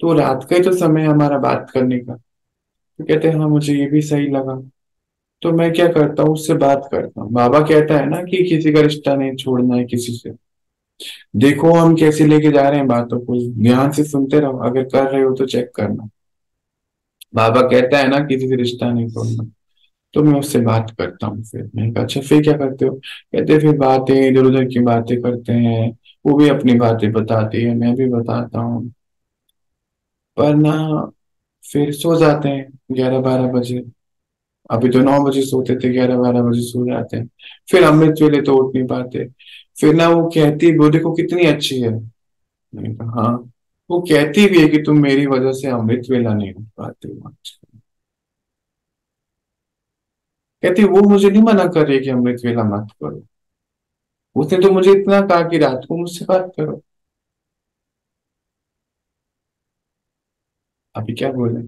तो रात का ही तो समय है हमारा बात करने का। तो कहते हैं हाँ, मुझे ये भी सही लगा। तो मैं क्या करता हूँ, उससे बात करता हूँ। बाबा कहता है ना कि किसी का रिश्ता नहीं छोड़ना है किसी से। देखो हम कैसे लेके जा रहे हैं बातों को, ध्यान से सुनते रहो, अगर कर रहे हो तो चेक करना। बाबा कहता है ना किसी से रिश्ता नहीं तोड़ना। तो मैं उससे बात करता हूँ। फिर मैंने कहा अच्छा फिर क्या करते हो? कहते फिर बातें, इधर उधर की बातें करते हैं। वो भी अपनी बातें बताती है, मैं भी बताता हूँ। पर ना, फिर सो जाते हैं 11, 12 बजे। अभी तो 9 बजे सोते थे, 11, 12 बजे सो जाते हैं। फिर अमृत वेले तो उठ नहीं पाते। फिर ना वो कहती, वो देखो कितनी अच्छी है। मैंने कहा हाँ। वो कहती भी है कि तुम मेरी वजह से अमृत वेला नहीं उठ पाते हो आज। कहती वो मुझे नहीं मना कर रही कि अमृत वेला मत करो, उसने तो मुझे इतना कहा कि रात को मुझसे बात करो। अभी क्या बोले?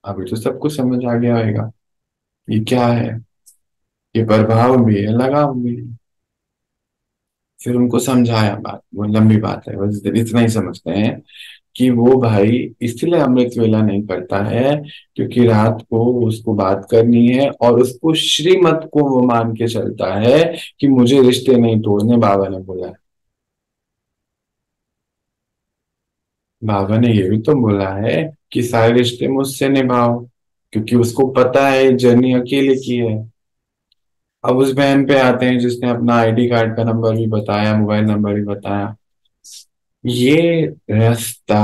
अभी तो सबको समझ आ गया होगा ये क्या है। ये प्रभाव भी है, लगाव भी है। फिर उनको समझाया बात, वो लंबी बात है, बस इतना ही समझते हैं कि वो भाई इसलिए अमृत वेला नहीं करता है, क्योंकि रात को उसको बात करनी है, और उसको श्रीमत को वो मान के चलता है कि मुझे रिश्ते नहीं तोड़ने, बाबा ने बोला है। बाबा ने ये भी तो बोला है कि सारे रिश्ते मुझसे निभाओ, क्योंकि उसको पता है जर्नी अकेले की है। अब उस बहन पे आते हैं जिसने अपना आईडी कार्ड का नंबर भी बताया, मोबाइल नंबर भी बताया। ये रास्ता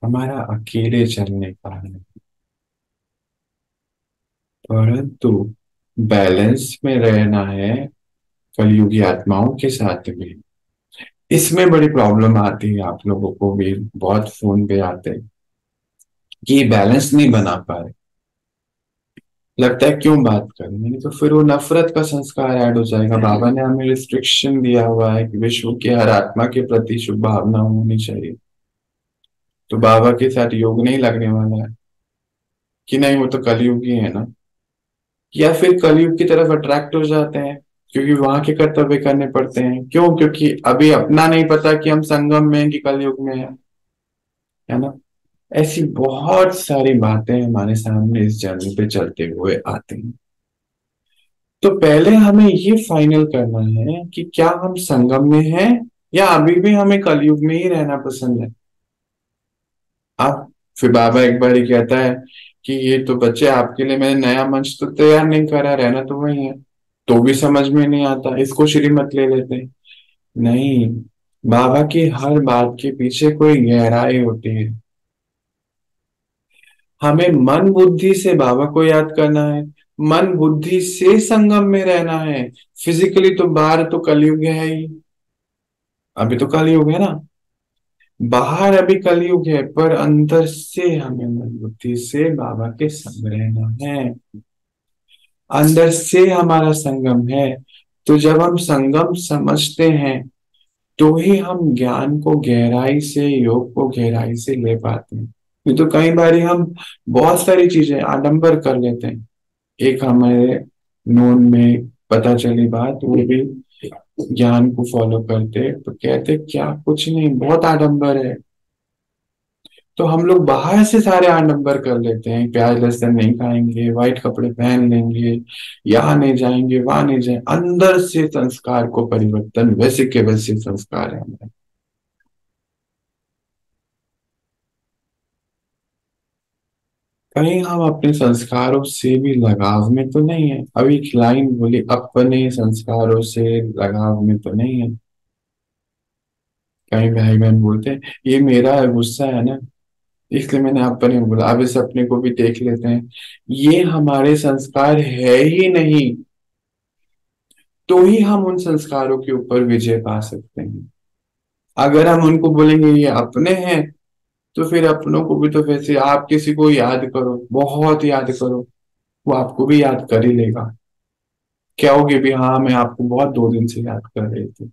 हमारा अकेले चलने का है, परंतु बैलेंस में रहना है कलयुगी आत्माओं के साथ भी। इसमें बड़ी प्रॉब्लम आती है, आप लोगों को भी बहुत फोन पे आते हैं कि बैलेंस नहीं बना पा रहे। लगता है क्यों बात करें, मैंने तो फिर वो नफरत का संस्कार ऐड हो जाएगा। बाबा ने हमें रिस्ट्रिक्शन दिया हुआ है कि विश्व की हर आत्मा के प्रति शुभ भावना होनी चाहिए। तो बाबा के साथ योग नहीं लगने वाला है कि नहीं, वो तो कलयुग ही है ना। या फिर कलयुग की तरफ अट्रैक्ट हो जाते हैं, क्योंकि वहां के कर्तव्य करने पड़ते हैं। क्यों? क्योंकि अभी अपना नहीं पता कि हम संगम में हैं कि कलयुग में है ना। ऐसी बहुत सारी बातें हमारे सामने इस जर्नी पे चलते हुए आती हैं। तो पहले हमें ये फाइनल करना है कि क्या हम संगम में हैं, या अभी भी हमें कलयुग में ही रहना पसंद है। आप फिर बाबा एक बार ही कहता है कि ये तो बच्चे आपके लिए मैंने नया मंच तो तैयार नहीं करा, रहना तो वही है। तो भी समझ में नहीं आता, इसको श्रीमत ले लेते हैं। नहीं, बाबा की हर बात के पीछे कोई गहराई होती है। हमें मन बुद्धि से बाबा को याद करना है, मन बुद्धि से संगम में रहना है। फिजिकली तो बाहर तो कलयुग है ही, अभी तो कलयुग है ना। बाहर अभी कलयुग है, पर अंदर से हमें मन बुद्धि से बाबा के संग रहना है। अंदर से हमारा संगम है। तो जब हम संगम समझते हैं, तो ही हम ज्ञान को गहराई से, योग को गहराई से ले पाते हैं। नहीं तो कई बार हम बहुत सारी चीजें आडंबर कर लेते हैं। एक हमारे नोन में पता चली बात, वो भी ज्ञान को फॉलो करते तो कहते क्या कुछ नहीं, बहुत आडंबर है। तो हम लोग बाहर से सारे आडंबर कर लेते हैं, प्याज लहसुन नहीं खाएंगे, व्हाइट कपड़े पहन लेंगे, यहाँ नहीं जाएंगे, वहां नहीं जाएंगे। अंदर से संस्कार को परिवर्तन वैसे के वैसे संस्कार है हमारे। कहीं हम अपने संस्कारों से भी लगाव में तो नहीं है। अभी एक लाइन बोली, अपने संस्कारों से लगाव में तो नहीं है। कहीं भाई बहन बोलते हैं ये मेरा गुस्सा है ना, इसलिए मैंने अपने बोला। अब इस अपने को भी देख लेते हैं, ये हमारे संस्कार है ही नहीं। तो ही हम उन संस्कारों के ऊपर विजय पा सकते हैं। अगर हम उनको बोलेंगे ये अपने हैं, तो फिर अपनों को भी तो वैसे, आप किसी को याद करो, बहुत याद करो, वो आपको भी याद कर ही लेगा। कहोगे भी हाँ मैं आपको बहुत 2 दिन से याद कर रही थी।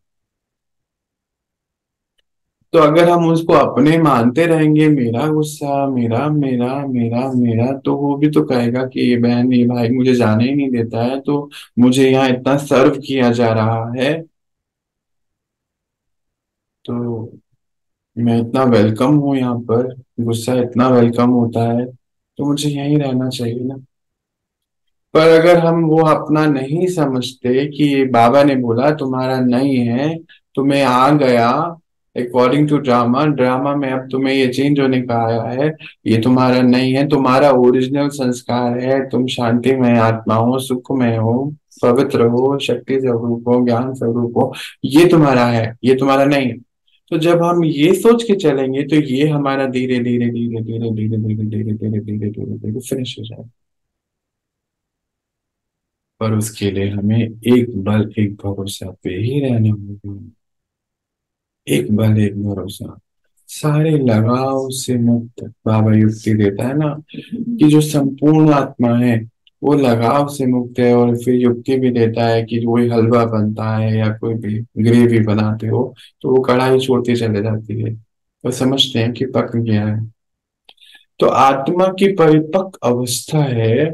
तो अगर हम उसको अपने मानते रहेंगे, मेरा गुस्सा मेरा मेरा मेरा मेरा, तो वो भी तो कहेगा कि ये बहन ये भाई मुझे जाने ही नहीं देता है, तो मुझे यहाँ इतना सर्व किया जा रहा है, तो मैं इतना वेलकम हूँ यहाँ पर, गुस्सा इतना वेलकम होता है, तो मुझे यहीं रहना चाहिए ना। पर अगर हम वो अपना नहीं समझते कि ये बाबा ने बोला तुम्हारा नहीं है, तो मैं आ गया अकॉर्डिंग टू ड्रामा, ड्रामा में अब तुम्हें ये चेंज होने का आया है, ये तुम्हारा नहीं है, तुम्हारा ओरिजिनल संस्कार है, तुम शांतिमय आत्मा हो, सुखमय हो, पवित्र हो, शक्ति स्वरूप हो, ज्ञान स्वरूप हो, ये तुम्हारा है, ये तुम्हारा नहीं है। तो जब हम ये सोच के चलेंगे, तो ये हमारा धीरे धीरे धीरे धीरे धीरे धीरे धीरे धीरे धीरे धीरे धीरे फिनिश हो जाएगा। पर उसके लिए हमें एक बल एक भरोसा पे ही रहना होगा। एक बल एक भरोसा, सारे लगाव से मुक्त। बाबा युक्ति देता है ना कि जो संपूर्ण आत्मा है वो लगाव से मुक्त है। और फिर युक्ति भी देता है कि कोई हलवा बनता है या कोई भी ग्रेवी बनाते हो, तो वो कढ़ाई छोड़ती चले जाती है, तो समझते हैं कि पक गया है। तो आत्मा की परिपक्व अवस्था है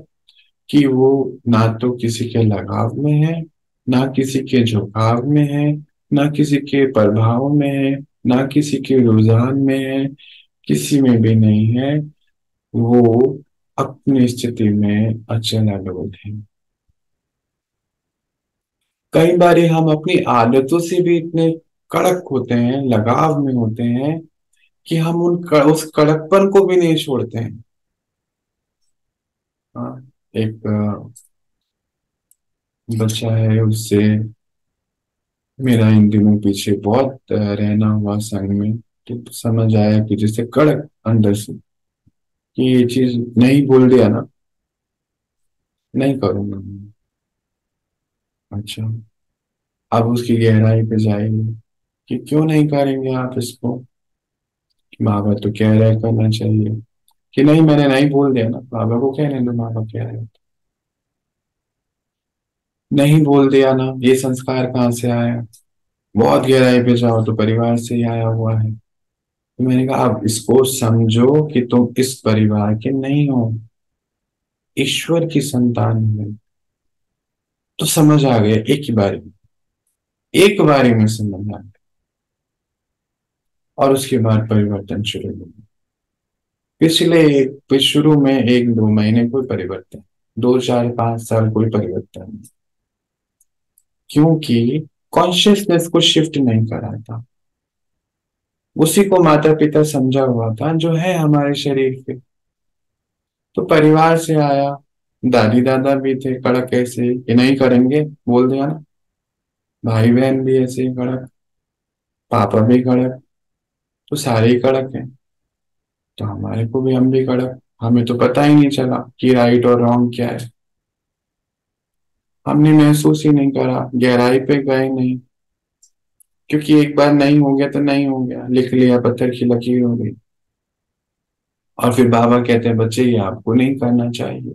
कि वो ना तो किसी के लगाव में है, ना किसी के झुकाव में है, ना किसी के प्रभाव में है, ना किसी के रुझान में है, किसी में भी नहीं है। वो अपनी स्थिति में अचल अडोल है। कई बार हम अपनी आदतों से भी इतने कड़क होते हैं, लगाव में होते हैं, कि हम उस कड़कपन को भी नहीं छोड़ते हैं। हाँ, एक बच्चा है, उससे मेरा इन दिनों पीछे बहुत रहना हुआ संग में। तो समझ आया कि जैसे कड़क अंदर से कि ये चीज नहीं बोल दिया ना, नहीं करूंगा मैं। अच्छा, अब उसकी गहराई पे जाएंगे कि क्यों नहीं करेंगे आप इसको। बाबा तो कह रहे करना चाहिए, कि नहीं मैंने नहीं बोल दिया ना, बाबा को कहने दो, बाबा कह रहे हैं। नहीं बोल दिया ना, ये संस्कार कहाँ से आया। बहुत गहराई पे जाओ तो परिवार से ही आया हुआ है। तो मैंने कहा अब इसको समझो कि तुम इस परिवार के नहीं हो, ईश्वर की संतान है। तो समझ आ गया एक ही बारी में, एक बारी में समझ आ गया। और उसके बाद परिवर्तन शुरू हो गया। शुरू में 1-2 महीने कोई परिवर्तन, 2 4 5 साल कोई परिवर्तन नहीं। क्योंकि कॉन्शियसनेस को शिफ्ट नहीं करा था। उसी को माता पिता समझा हुआ था जो है हमारे शरीर के। तो परिवार से आया, दादी दादा भी थे कड़क ऐसे ही कि नहीं करेंगे, बोल दिया ना। भाई बहन भी ऐसे ही कड़क, पापा भी कड़क, तो सारे ही कड़क हैं। तो हमारे को भी, हम भी कड़क। हमें तो पता ही नहीं चला कि राइट और रॉन्ग क्या है। हमने महसूस ही नहीं करा, गहराई पे गए नहीं। क्योंकि एक बार नहीं हो गया तो नहीं हो गया, लिख लिया, पत्थर की लकीर हो गई। और फिर बाबा कहते हैं बच्चे ये आपको नहीं करना चाहिए,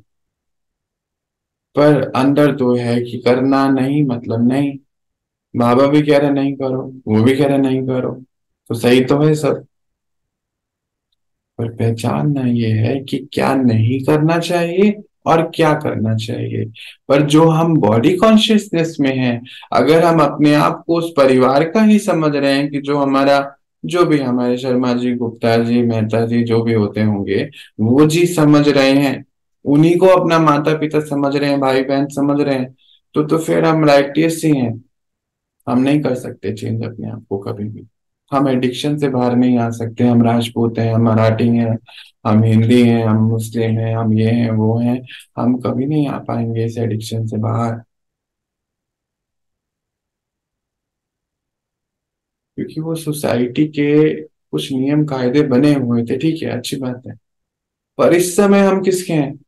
पर अंदर तो है कि करना नहीं मतलब नहीं। बाबा भी कह रहे नहीं करो, वो भी कह रहे नहीं करो, तो सही तो है सब। पर पहचानना ये है कि क्या नहीं करना चाहिए और क्या करना चाहिए। पर जो हम बॉडी कॉन्शियसनेस में हैं, अगर हम अपने आप को उस परिवार का ही समझ रहे हैं कि जो हमारा, जो भी हमारे शर्मा जी, गुप्ता जी, मेहता जी, जो भी होते होंगे, वो जी समझ रहे हैं, उन्हीं को अपना माता पिता समझ रहे हैं, भाई बहन समझ रहे हैं, तो फिर हम राइटियस ही हैं। हम नहीं कर सकते चेंज अपने आप को कभी भी। हम एडिक्शन से बाहर नहीं आ सकते। हम राजपूत हैं, हम मराठी हैं, हम हिंदी हैं, हम मुस्लिम हैं, हम ये हैं वो हैं, हम कभी नहीं आ पाएंगे इस एडिक्शन से बाहर। क्योंकि वो सोसाइटी के कुछ नियम कायदे बने हुए थे, ठीक है, अच्छी बात है। पर इस समय हम किसके हैं?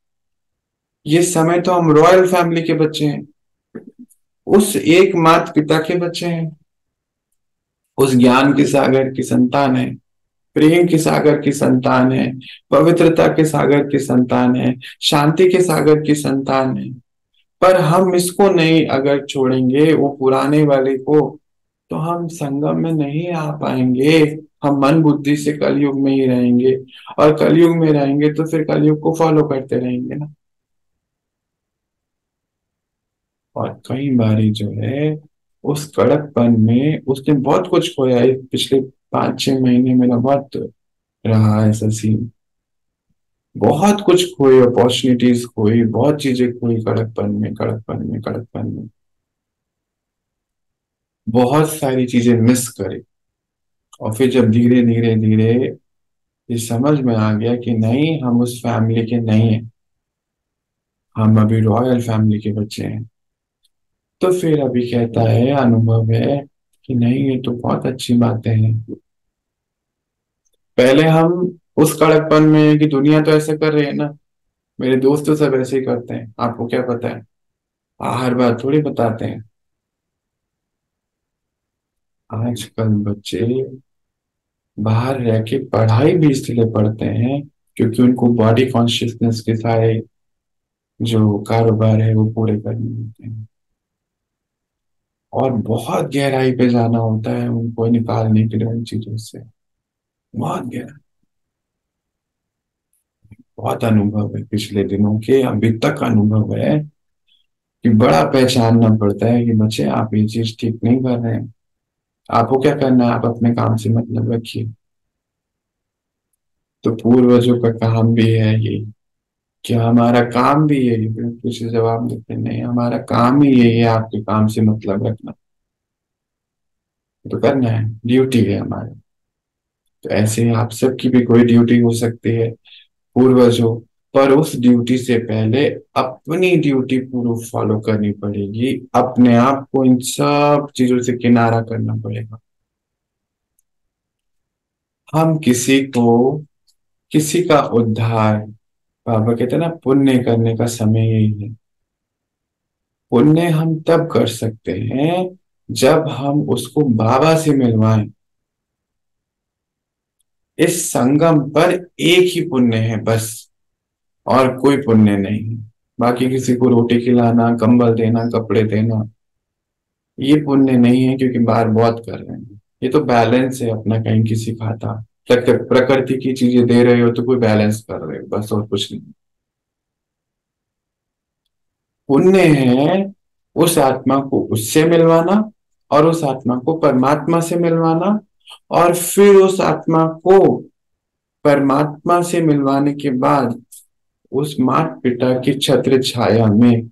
ये समय तो हम रॉयल फैमिली के बच्चे हैं, उस एक माता पिता के बच्चे हैं, उस ज्ञान के सागर की संतान है, प्रेम के सागर की संतान है, पवित्रता के सागर की संतान है, शांति के सागर की संतान है। पर हम इसको नहीं अगर छोड़ेंगे, वो पुराने वाले को, तो हम संगम में नहीं आ पाएंगे। हम मन बुद्धि से कलयुग में ही रहेंगे, और कलयुग में रहेंगे तो फिर कलयुग को फॉलो करते रहेंगे ना। और कई बारी जो है उस कड़कपन में उसने बहुत कुछ खोया। इस पिछले 5-6 महीने मेरा बहुत रहा ऐसा सीन। बहुत कुछ खोई, अपॉर्चुनिटीज खोई, बहुत चीजें खोई, कड़कपन में, कड़कपन में, कड़कपन में बहुत सारी चीजें मिस करी। और फिर जब धीरे धीरे धीरे ये समझ में आ गया कि नहीं, हम उस फैमिली के नहीं हैं, हम अभी रॉयल फैमिली के बच्चे हैं, तो फिर अभी कहता है, अनुभव है कि नहीं, ये तो बहुत अच्छी बातें हैं। पहले हम उस कड़कपन में हैं कि दुनिया तो ऐसा कर रही है ना, मेरे दोस्त तो सब ऐसे ही करते हैं, आपको क्या पता है, हर बात थोड़ी बताते हैं। आजकल बच्चे बाहर रह के पढ़ाई भी इसलिए पढ़ते हैं क्योंकि उनको बॉडी कॉन्शियसनेस के सारे जो कारोबार है वो पूरे करने होते हैं। और बहुत गहराई पे जाना होता है उनको निकालने के लिए उन चीजों से। बहुत गहरा, बहुत अनुभव है पिछले दिनों के, अभी तक अनुभव है कि बड़ा पहचानना पड़ता है कि बच्चे आप ये चीज ठीक नहीं कर रहे हैं। आपको क्या करना है, आप अपने काम से मतलब रखिए। तो पूर्वजों का काम भी है ये, क्या हमारा काम भी यही है? कुछ जवाब देते नहीं, हमारा काम ही यही है, आपके काम से मतलब रखना। तो करना है, ड्यूटी है हमारी। तो ऐसे ही आप सबकी भी कोई ड्यूटी हो सकती है, पूर्वजों। पर उस ड्यूटी से पहले अपनी ड्यूटी पूरी फॉलो करनी पड़ेगी, अपने आप को इन सब चीजों से किनारा करना पड़ेगा। हम किसी को, किसी का उद्धार, बाबा कहते हैं ना, पुण्य करने का समय यही है। पुण्य हम तब कर सकते हैं जब हम उसको बाबा से मिलवाएं। इस संगम पर एक ही पुण्य है बस, और कोई पुण्य नहीं है। बाकी किसी को रोटी खिलाना, कंबल देना, कपड़े देना, ये पुण्य नहीं है, क्योंकि बाहर बहुत कर रहे हैं। ये तो बैलेंस है अपना, कहीं किसी खाता प्रकृति की चीजें दे रहे हो तो कोई बैलेंस कर रहे हो बस, और कुछ नहीं। पुण्य है उस आत्मा को उससे मिलवाना, और उस आत्मा को परमात्मा से मिलवाना, और फिर उस आत्मा को परमात्मा से मिलवाने के बाद उस माता पिता की छत्र छाया में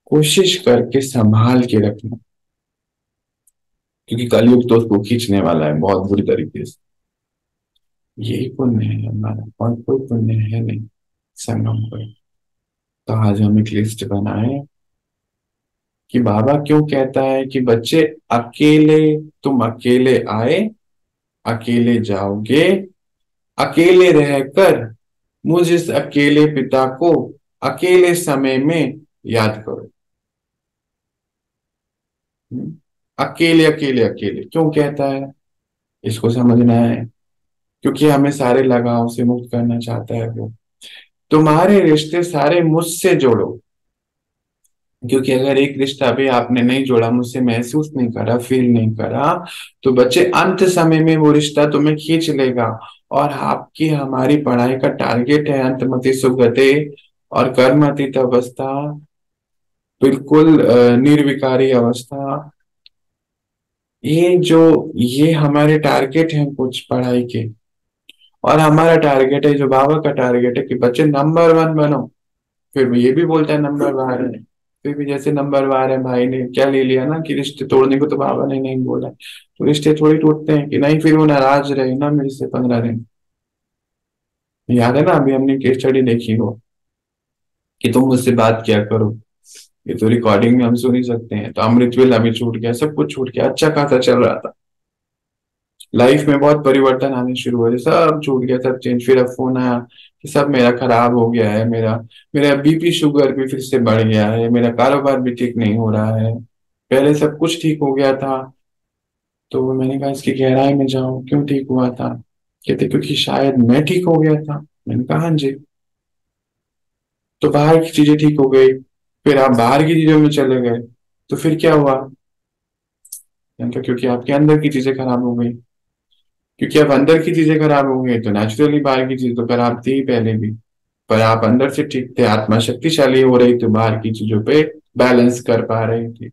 कोशिश करके संभाल के रखना। क्योंकि कलयुग तो उसको खींचने वाला है बहुत बुरी तरीके से। यही पुण्य है हमारा, और कोई पुण्य है नहीं संगम पर। तो आज हम एक लिस्ट बनाए कि बाबा क्यों कहता है कि बच्चे अकेले, तुम अकेले आए, अकेले जाओगे, अकेले रहकर मुझ इस अकेले पिता को अकेले समय में याद करो। हम्म? अकेले अकेले अकेले क्यों कहता है, इसको समझना है। क्योंकि हमें सारे लगाव से मुक्त करना चाहता है वो। तुम्हारे रिश्ते सारे मुझसे जोड़ो। क्योंकि अगर एक रिश्ता भी आपने नहीं जोड़ा, मुझसे महसूस नहीं करा, फील नहीं करा, तो बच्चे अंत समय में वो रिश्ता तुम्हें खींच लेगा। और आपकी हमारी पढ़ाई का टारगेट है अंतमति सुगते और कर्मतीत अवस्था, बिल्कुल निर्विकारी अवस्था। ये हमारे टारगेट हैं कुछ पढ़ाई के। और हमारा टारगेट है, जो बाबा का टारगेट है, कि बच्चे नंबर वन बनो। फिर भी ये भी बोलता है नंबर वार है। फिर भी जैसे नंबर वार है, भाई ने क्या ले लिया ना कि रिश्ते तोड़ने को तो बाबा ने नहीं बोला। तो रिश्ते थोड़ी टूटते हैं कि नहीं, फिर वो नाराज रहे ना मेरे से 15 दिन। याद है ना, अभी हमने केस स्टडी देखी हो कि तुम मुझसे बात किया करो। ये तो रिकॉर्डिंग में हम सुन ही सकते हैं। तो अमृतवेल अभी छूट गया, सब कुछ छूट गया, अच्छा खासा चल रहा था। लाइफ में बहुत परिवर्तन आने शुरू हुए, सब छूट गया, सब चेंज। फिर अब फोन आया कि सब मेरा खराब हो गया है, मेरा मेरा बीपी शुगर भी फिर से बढ़ गया है, मेरा कारोबार भी ठीक नहीं हो रहा है। पहले सब कुछ ठीक हो गया था। तो मैंने कहा इसकी गहराई में जाओ, क्यों ठीक हुआ था। कहते क्योंकि शायद मैं ठीक हो गया था। मैंने कहा हाँ जी। तो बाहर की चीजें ठीक हो गई, फिर आप बाहर की चीजों में चले गए, तो फिर क्या हुआ। मैंने कहा क्योंकि आपके अंदर की चीजें खराब हो गई। क्योंकि अब अंदर की चीजें खराब हो गई तो नेचुरली बाहर की चीज तो खराब थी ही पहले भी। पर आप अंदर से ठीक थे, आत्मा शक्तिशाली हो रही, तो बाहर की चीजों पे बैलेंस कर पा रही थी।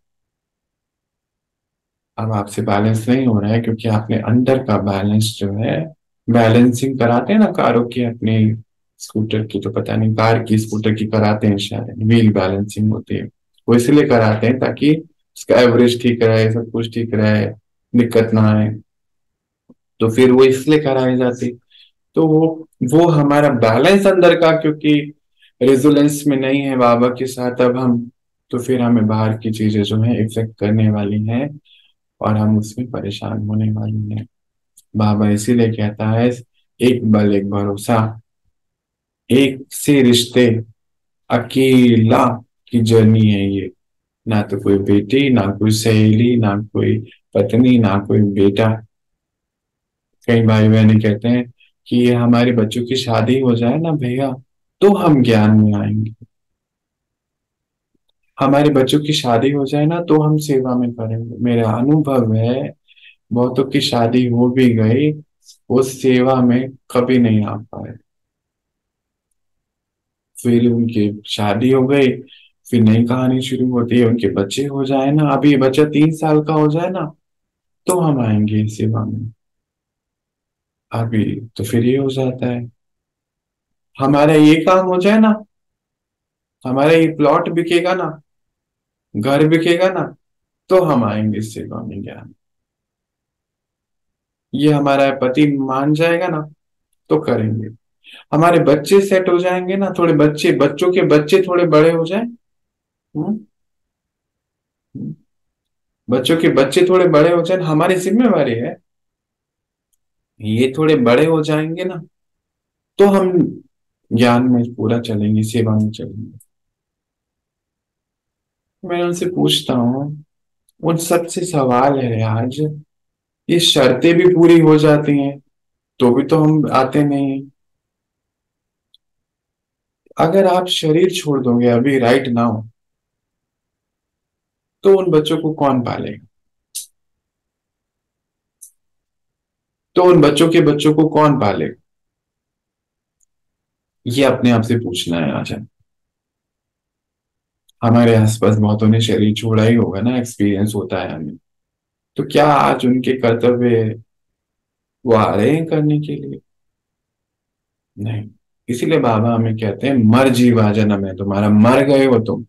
अब आपसे बैलेंस नहीं हो रहा है क्योंकि आपने अंदर का बैलेंस जो है, बैलेंसिंग कराते हैं ना कारों की अपनी, स्कूटर की तो पता नहीं, कार की स्कूटर की कराते हैं शायद, व्हील बैलेंसिंग होती है। वो इसलिए कराते हैं ताकि उसका एवरेज ठीक रहे, सब कुछ ठीक रहे, दिक्कत ना आए। तो फिर वो इसलिए कराई जाती। तो वो हमारा बैलेंस अंदर का, क्योंकि रेजोलेंस में नहीं है बाबा के साथ अब हम, तो फिर हमें बाहर की चीजें जो है इफेक्ट करने वाली हैं, और हम उसमें परेशान होने वाली हैं। बाबा इसीलिए कहता है, एक बल एक भरोसा, एक से रिश्ते, अकेला की जर्नी है ये। ना तो कोई बेटी, ना कोई सहेली, ना कोई पत्नी, ना कोई बेटा। कई भाई बहन कहते हैं कि ये हमारे बच्चों की शादी हो जाए ना भैया, तो हम ज्ञान में आएंगे। हमारे बच्चों की शादी हो जाए ना तो हम सेवा में करेंगे। मेरा अनुभव है, बहुतों की शादी हो भी गई, वो सेवा में कभी नहीं आ पाए। फिर उनकी शादी हो गई, फिर नई कहानी शुरू होती है, उनके बच्चे हो जाए ना, अभी बच्चा 3 साल का हो जाए ना, तो हम आएंगे सेवा में। अभी तो फिर ये हो जाता है, हमारा ये काम हो जाए ना, हमारा ये प्लॉट बिकेगा ना, घर बिकेगा ना, तो हम आएंगे सेवा में ज्ञान। ये हमारा पति मान जाएगा ना, तो करेंगे। हमारे बच्चे सेट हो जाएंगे ना, थोड़े बच्चे, बच्चों के बच्चे थोड़े बड़े हो जाए। हम्म, हम्म। बच्चों के बच्चे थोड़े बड़े हो जाए, हमारी जिम्मेवारी है। ये थोड़े बड़े हो जाएंगे ना, तो हम ज्ञान में पूरा चलेंगे, सेवा में चलेंगे। मैं उनसे पूछता हूँ, उन सबसे सवाल है आज, ये शर्तें भी पूरी हो जाती हैं तो भी तो हम आते नहीं। अगर आप शरीर छोड़ दोगे अभी राइट नाउ, तो उन बच्चों को कौन पालेगा। तो उन बच्चों के बच्चों को कौन पालेगा। ये अपने आप से पूछना है आज। हमारे आसपास बहुतों ने शरीर छोड़ा ही होगा ना, एक्सपीरियंस होता है हमें। तो क्या आज उनके कर्तव्य वो आ रहे हैं करने के लिए। नहीं। इसीलिए बाबा हमें कहते हैं, मर जीवा जन्म है तुम्हारा, मर गए हो तुम।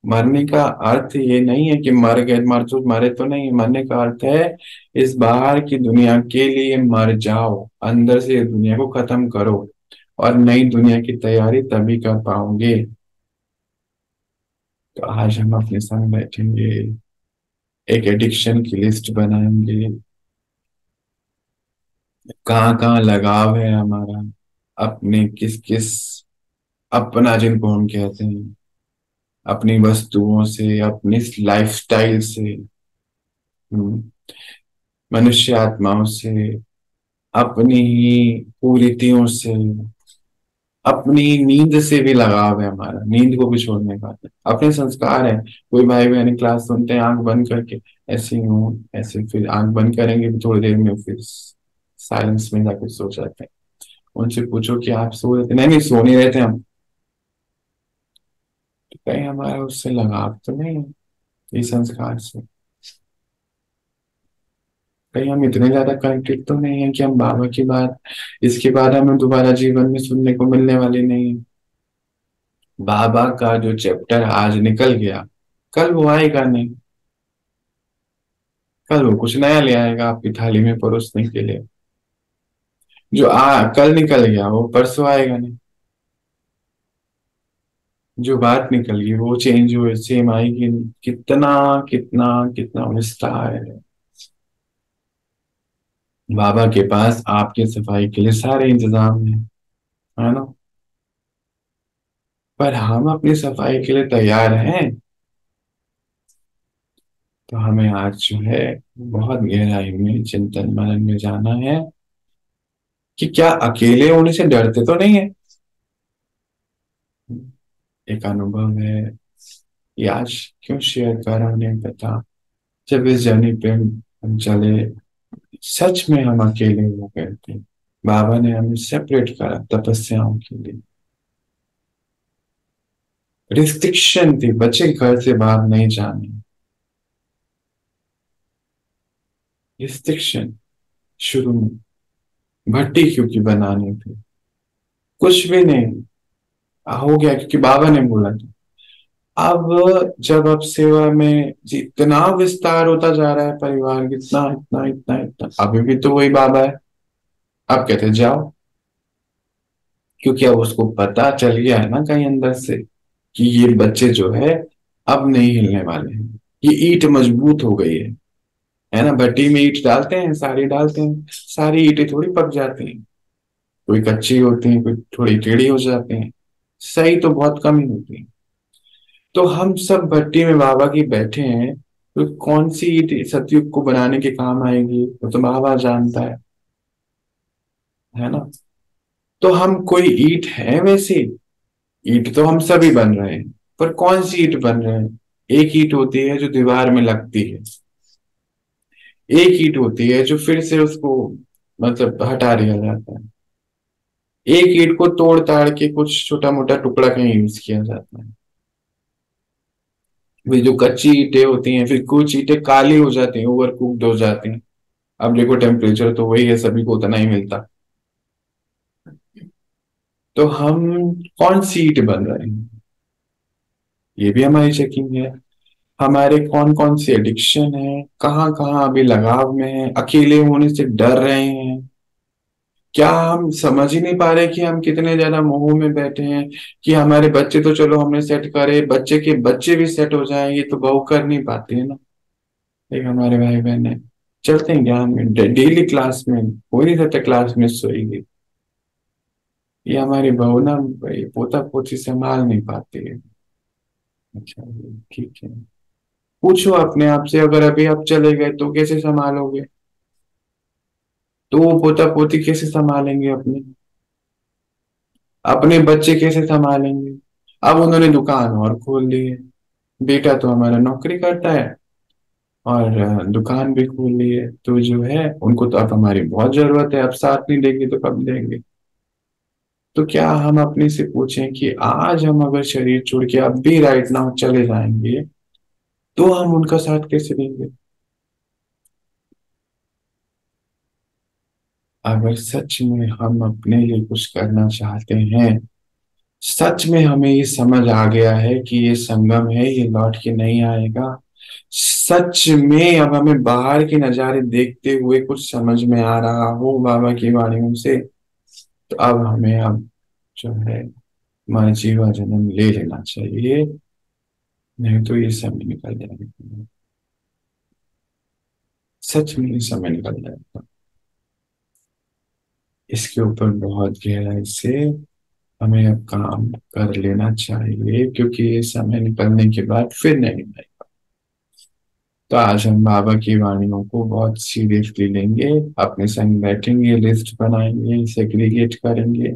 मरने का अर्थ ये नहीं है कि मर गए, मरे तो नहीं। मरने का अर्थ है इस बाहर की दुनिया के लिए मर जाओ, अंदर से इस दुनिया को खत्म करो, और नई दुनिया की तैयारी तभी कर पाओगे। तो आज हम अपने संग बैठेंगे, एक एडिक्शन की लिस्ट बनाएंगे, कहाँ कहाँ लगाव है हमारा, अपने किस किस, अपना जिनको हम कहते हैं, अपनी वस्तुओं से, अपनी लाइफस्टाइल से, हम्म, मनुष्य आत्माओं से, अपनी ही कुरीतियों से, अपनी नींद से भी लगाव है हमारा, नींद को भी छोड़ने का। अपने संस्कार है। कोई भाई बहन क्लास सुनते हैं आंख बंद करके, ऐसे ही हो ऐसे, फिर आंख बंद करेंगे तो थोड़ी देर में फिर साइलेंस में जाकर सो जाते हैं। उनसे पूछो कि आप सो रहे थे? नहीं नहीं, सो नहीं रहे थे हम। तो कहीं हमारा उससे लगाव तो नहीं है, इस संस्कार से। कहीं हम इतने ज्यादा कनेक्टेड तो नहीं है कि हम बाबा की बात इसके बाद हमें दोबारा जीवन में सुनने को मिलने वाली नहीं है। बाबा का जो चैप्टर आज निकल गया, कल वो आएगा नहीं। कल वो कुछ नया ले आएगा आपकी थाली में परोसने के लिए। जो कल निकल गया वो परसों आएगा नहीं। जो बात निकल गई वो चेंज हुए सेम आएगी नहीं। कितना कितना कितना विस्तार है। बाबा के पास आपके सफाई के लिए सारे इंतजाम है ना? पर हम अपनी सफाई के लिए तैयार हैं? तो हमें आज जो है बहुत गहराई में चिंतन मनन में जाना है कि क्या अकेले होने से डरते तो नहीं है। एक अनुभव है, ये आज क्यों शेयर कर रहा हूं नहीं पता। जब इस जर्नी पे हम चले, सच में हम अकेले हो गए थे। बाबा ने हमें सेपरेट करा तपस्याओं के लिए। रिस्ट्रिक्शन थी, बच्चे घर से बाहर नहीं जाने। रिस्ट्रिक्शन शुरू में, भट्टी क्योंकि बनानी थी, कुछ भी नहीं हो गया क्योंकि बाबा ने बोला था। अब जब अब सेवा में जितना विस्तार होता जा रहा है परिवार, इतना इतना इतना इतना, अभी भी तो वही बाबा है। अब कहते जाओ, क्योंकि अब उसको पता चल गया है ना कहीं अंदर से कि ये बच्चे जो है अब नहीं हिलने वाले हैं। ये ईंट मजबूत हो गई है ना? भट्टी में ईंट डालते हैं, सारी डालते हैं, सारी ईंटें थोड़ी पक जाती हैं। कोई कच्ची होती है, कोई थोड़ी टेढ़ी हो जाती है, सही तो बहुत कम ही होती है। तो हम सब भट्टी में बाबा की बैठे हैं, तो कौन सी ईंट सतयुग को बनाने के काम आएगी वो तो बाबा जानता है ना? तो हम कोई ईंट है वैसे? ईंट तो हम सभी बन रहे हैं, पर कौन सी ईंट बन रहे हैं? एक ईंट होती है जो दीवार में लगती है, एक ईंट होती है जो फिर से उसको मतलब हटा दिया जाता है, एक ईंट को तोड़ ताड़ के कुछ छोटा मोटा टुकड़ा कहीं यूज किया जाता है। वे जो कच्ची ईंटें होती हैं, फिर कुछ ईंटें काली हो जाती हैं, ओवर कुक्ड हो जाती हैं। अब देखो टेम्परेचर तो वही है, सभी को उतना ही मिलता। तो हम कौन सी ईंट बन रहे हैं, ये भी हमारी चेकिंग है। हमारे कौन कौन से एडिक्शन है, कहाँ कहाँ अभी लगाव में है, अकेले होने से डर रहे हैं। क्या हम समझ ही नहीं पा रहे कि हम कितने ज्यादा मोह में बैठे हैं कि हमारे बच्चे तो चलो हमने सेट करे, बच्चे के बच्चे भी सेट हो जाएं, ये तो बहू कर नहीं पाती है ना। एक हमारे भाई बहन है, चलते हैं ज्ञान में, डेली क्लास में, हो नहीं सकता क्लास मिस होगी। ये हमारी बहू ना भाई पोता पोती संभाल नहीं पाती है। अच्छा ठीक है, पूछो अपने आप से, अगर अभी आप चले गए तो कैसे संभालोगे? तो वो पोता पोती कैसे संभालेंगे अपने, अपने बच्चे कैसे संभालेंगे? अब उन्होंने दुकान और खोल ली है। बेटा तो हमारा नौकरी करता है, और दुकान भी खोल ली है, तो जो है उनको तो अब हमारी बहुत जरूरत है, अब साथ नहीं देंगे तो कब देंगे? तो क्या हम अपने से पूछें कि आज हम अगर शरीर छोड़ के अब भी राइट नाउ चले जाएंगे, तो हम उनका साथ कैसे देंगे? अगर सच में हम अपने लिए कुछ करना चाहते हैं, सच में हमें ये समझ आ गया है कि ये संगम है, ये लौट के नहीं आएगा। सच में अब हमें बाहर के नजारे देखते हुए कुछ समझ में आ रहा हो बाबा की वाणियों से, तो अब हमें अब जो है हमारा जीवा जन्म ले लेना चाहिए, नहीं तो ये समय निकल जाएगा। सच में ये समय निकल जाएगा। इसके ऊपर बहुत गहराई से हमें अब काम कर लेना चाहिए, क्योंकि ये समय निकलने के बाद फिर नहीं आएगा। तो आज हम बाबा की वाणियों को बहुत सीरियसली लेंगे, अपने संग बैठेंगे, लिस्ट बनाएंगे, सेग्रीगेट करेंगे,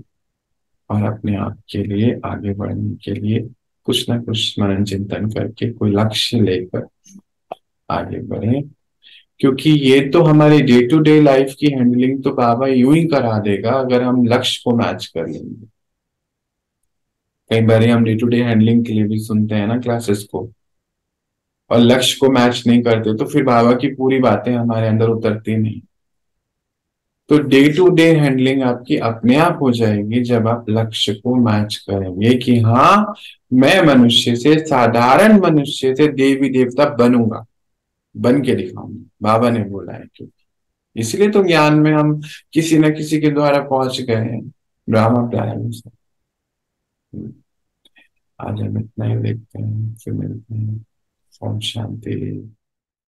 और अपने आप के लिए आगे बढ़ने के लिए कुछ ना कुछ मनन चिंतन करके कोई लक्ष्य लेकर आगे बढ़े। क्योंकि ये तो हमारे डे टू डे लाइफ की हैंडलिंग तो बाबा यूं ही करा देगा अगर हम लक्ष्य को मैच कर लेंगे। कई बार हम डे टू डे हैंडलिंग के लिए भी सुनते हैं ना क्लासेस को, और लक्ष्य को मैच नहीं करते तो फिर बाबा की पूरी बातें हमारे अंदर उतरती नहीं। तो डे टू डे हैंडलिंग आपकी अपने आप हो जाएगी जब आप लक्ष्य को मैच करेंगे कि हाँ, मैं मनुष्य से, साधारण मनुष्य से देवी देवता बनूंगा, बन के दिखाऊंगा, बाबा ने बोला है। क्योंकि इसलिए तो ज्ञान में हम किसी न किसी के द्वारा पहुंच गए हैं, ड्रामा प्लान से। आज हम इतना ही देखते हैं, फिर मिलते हैं। ओम शांति।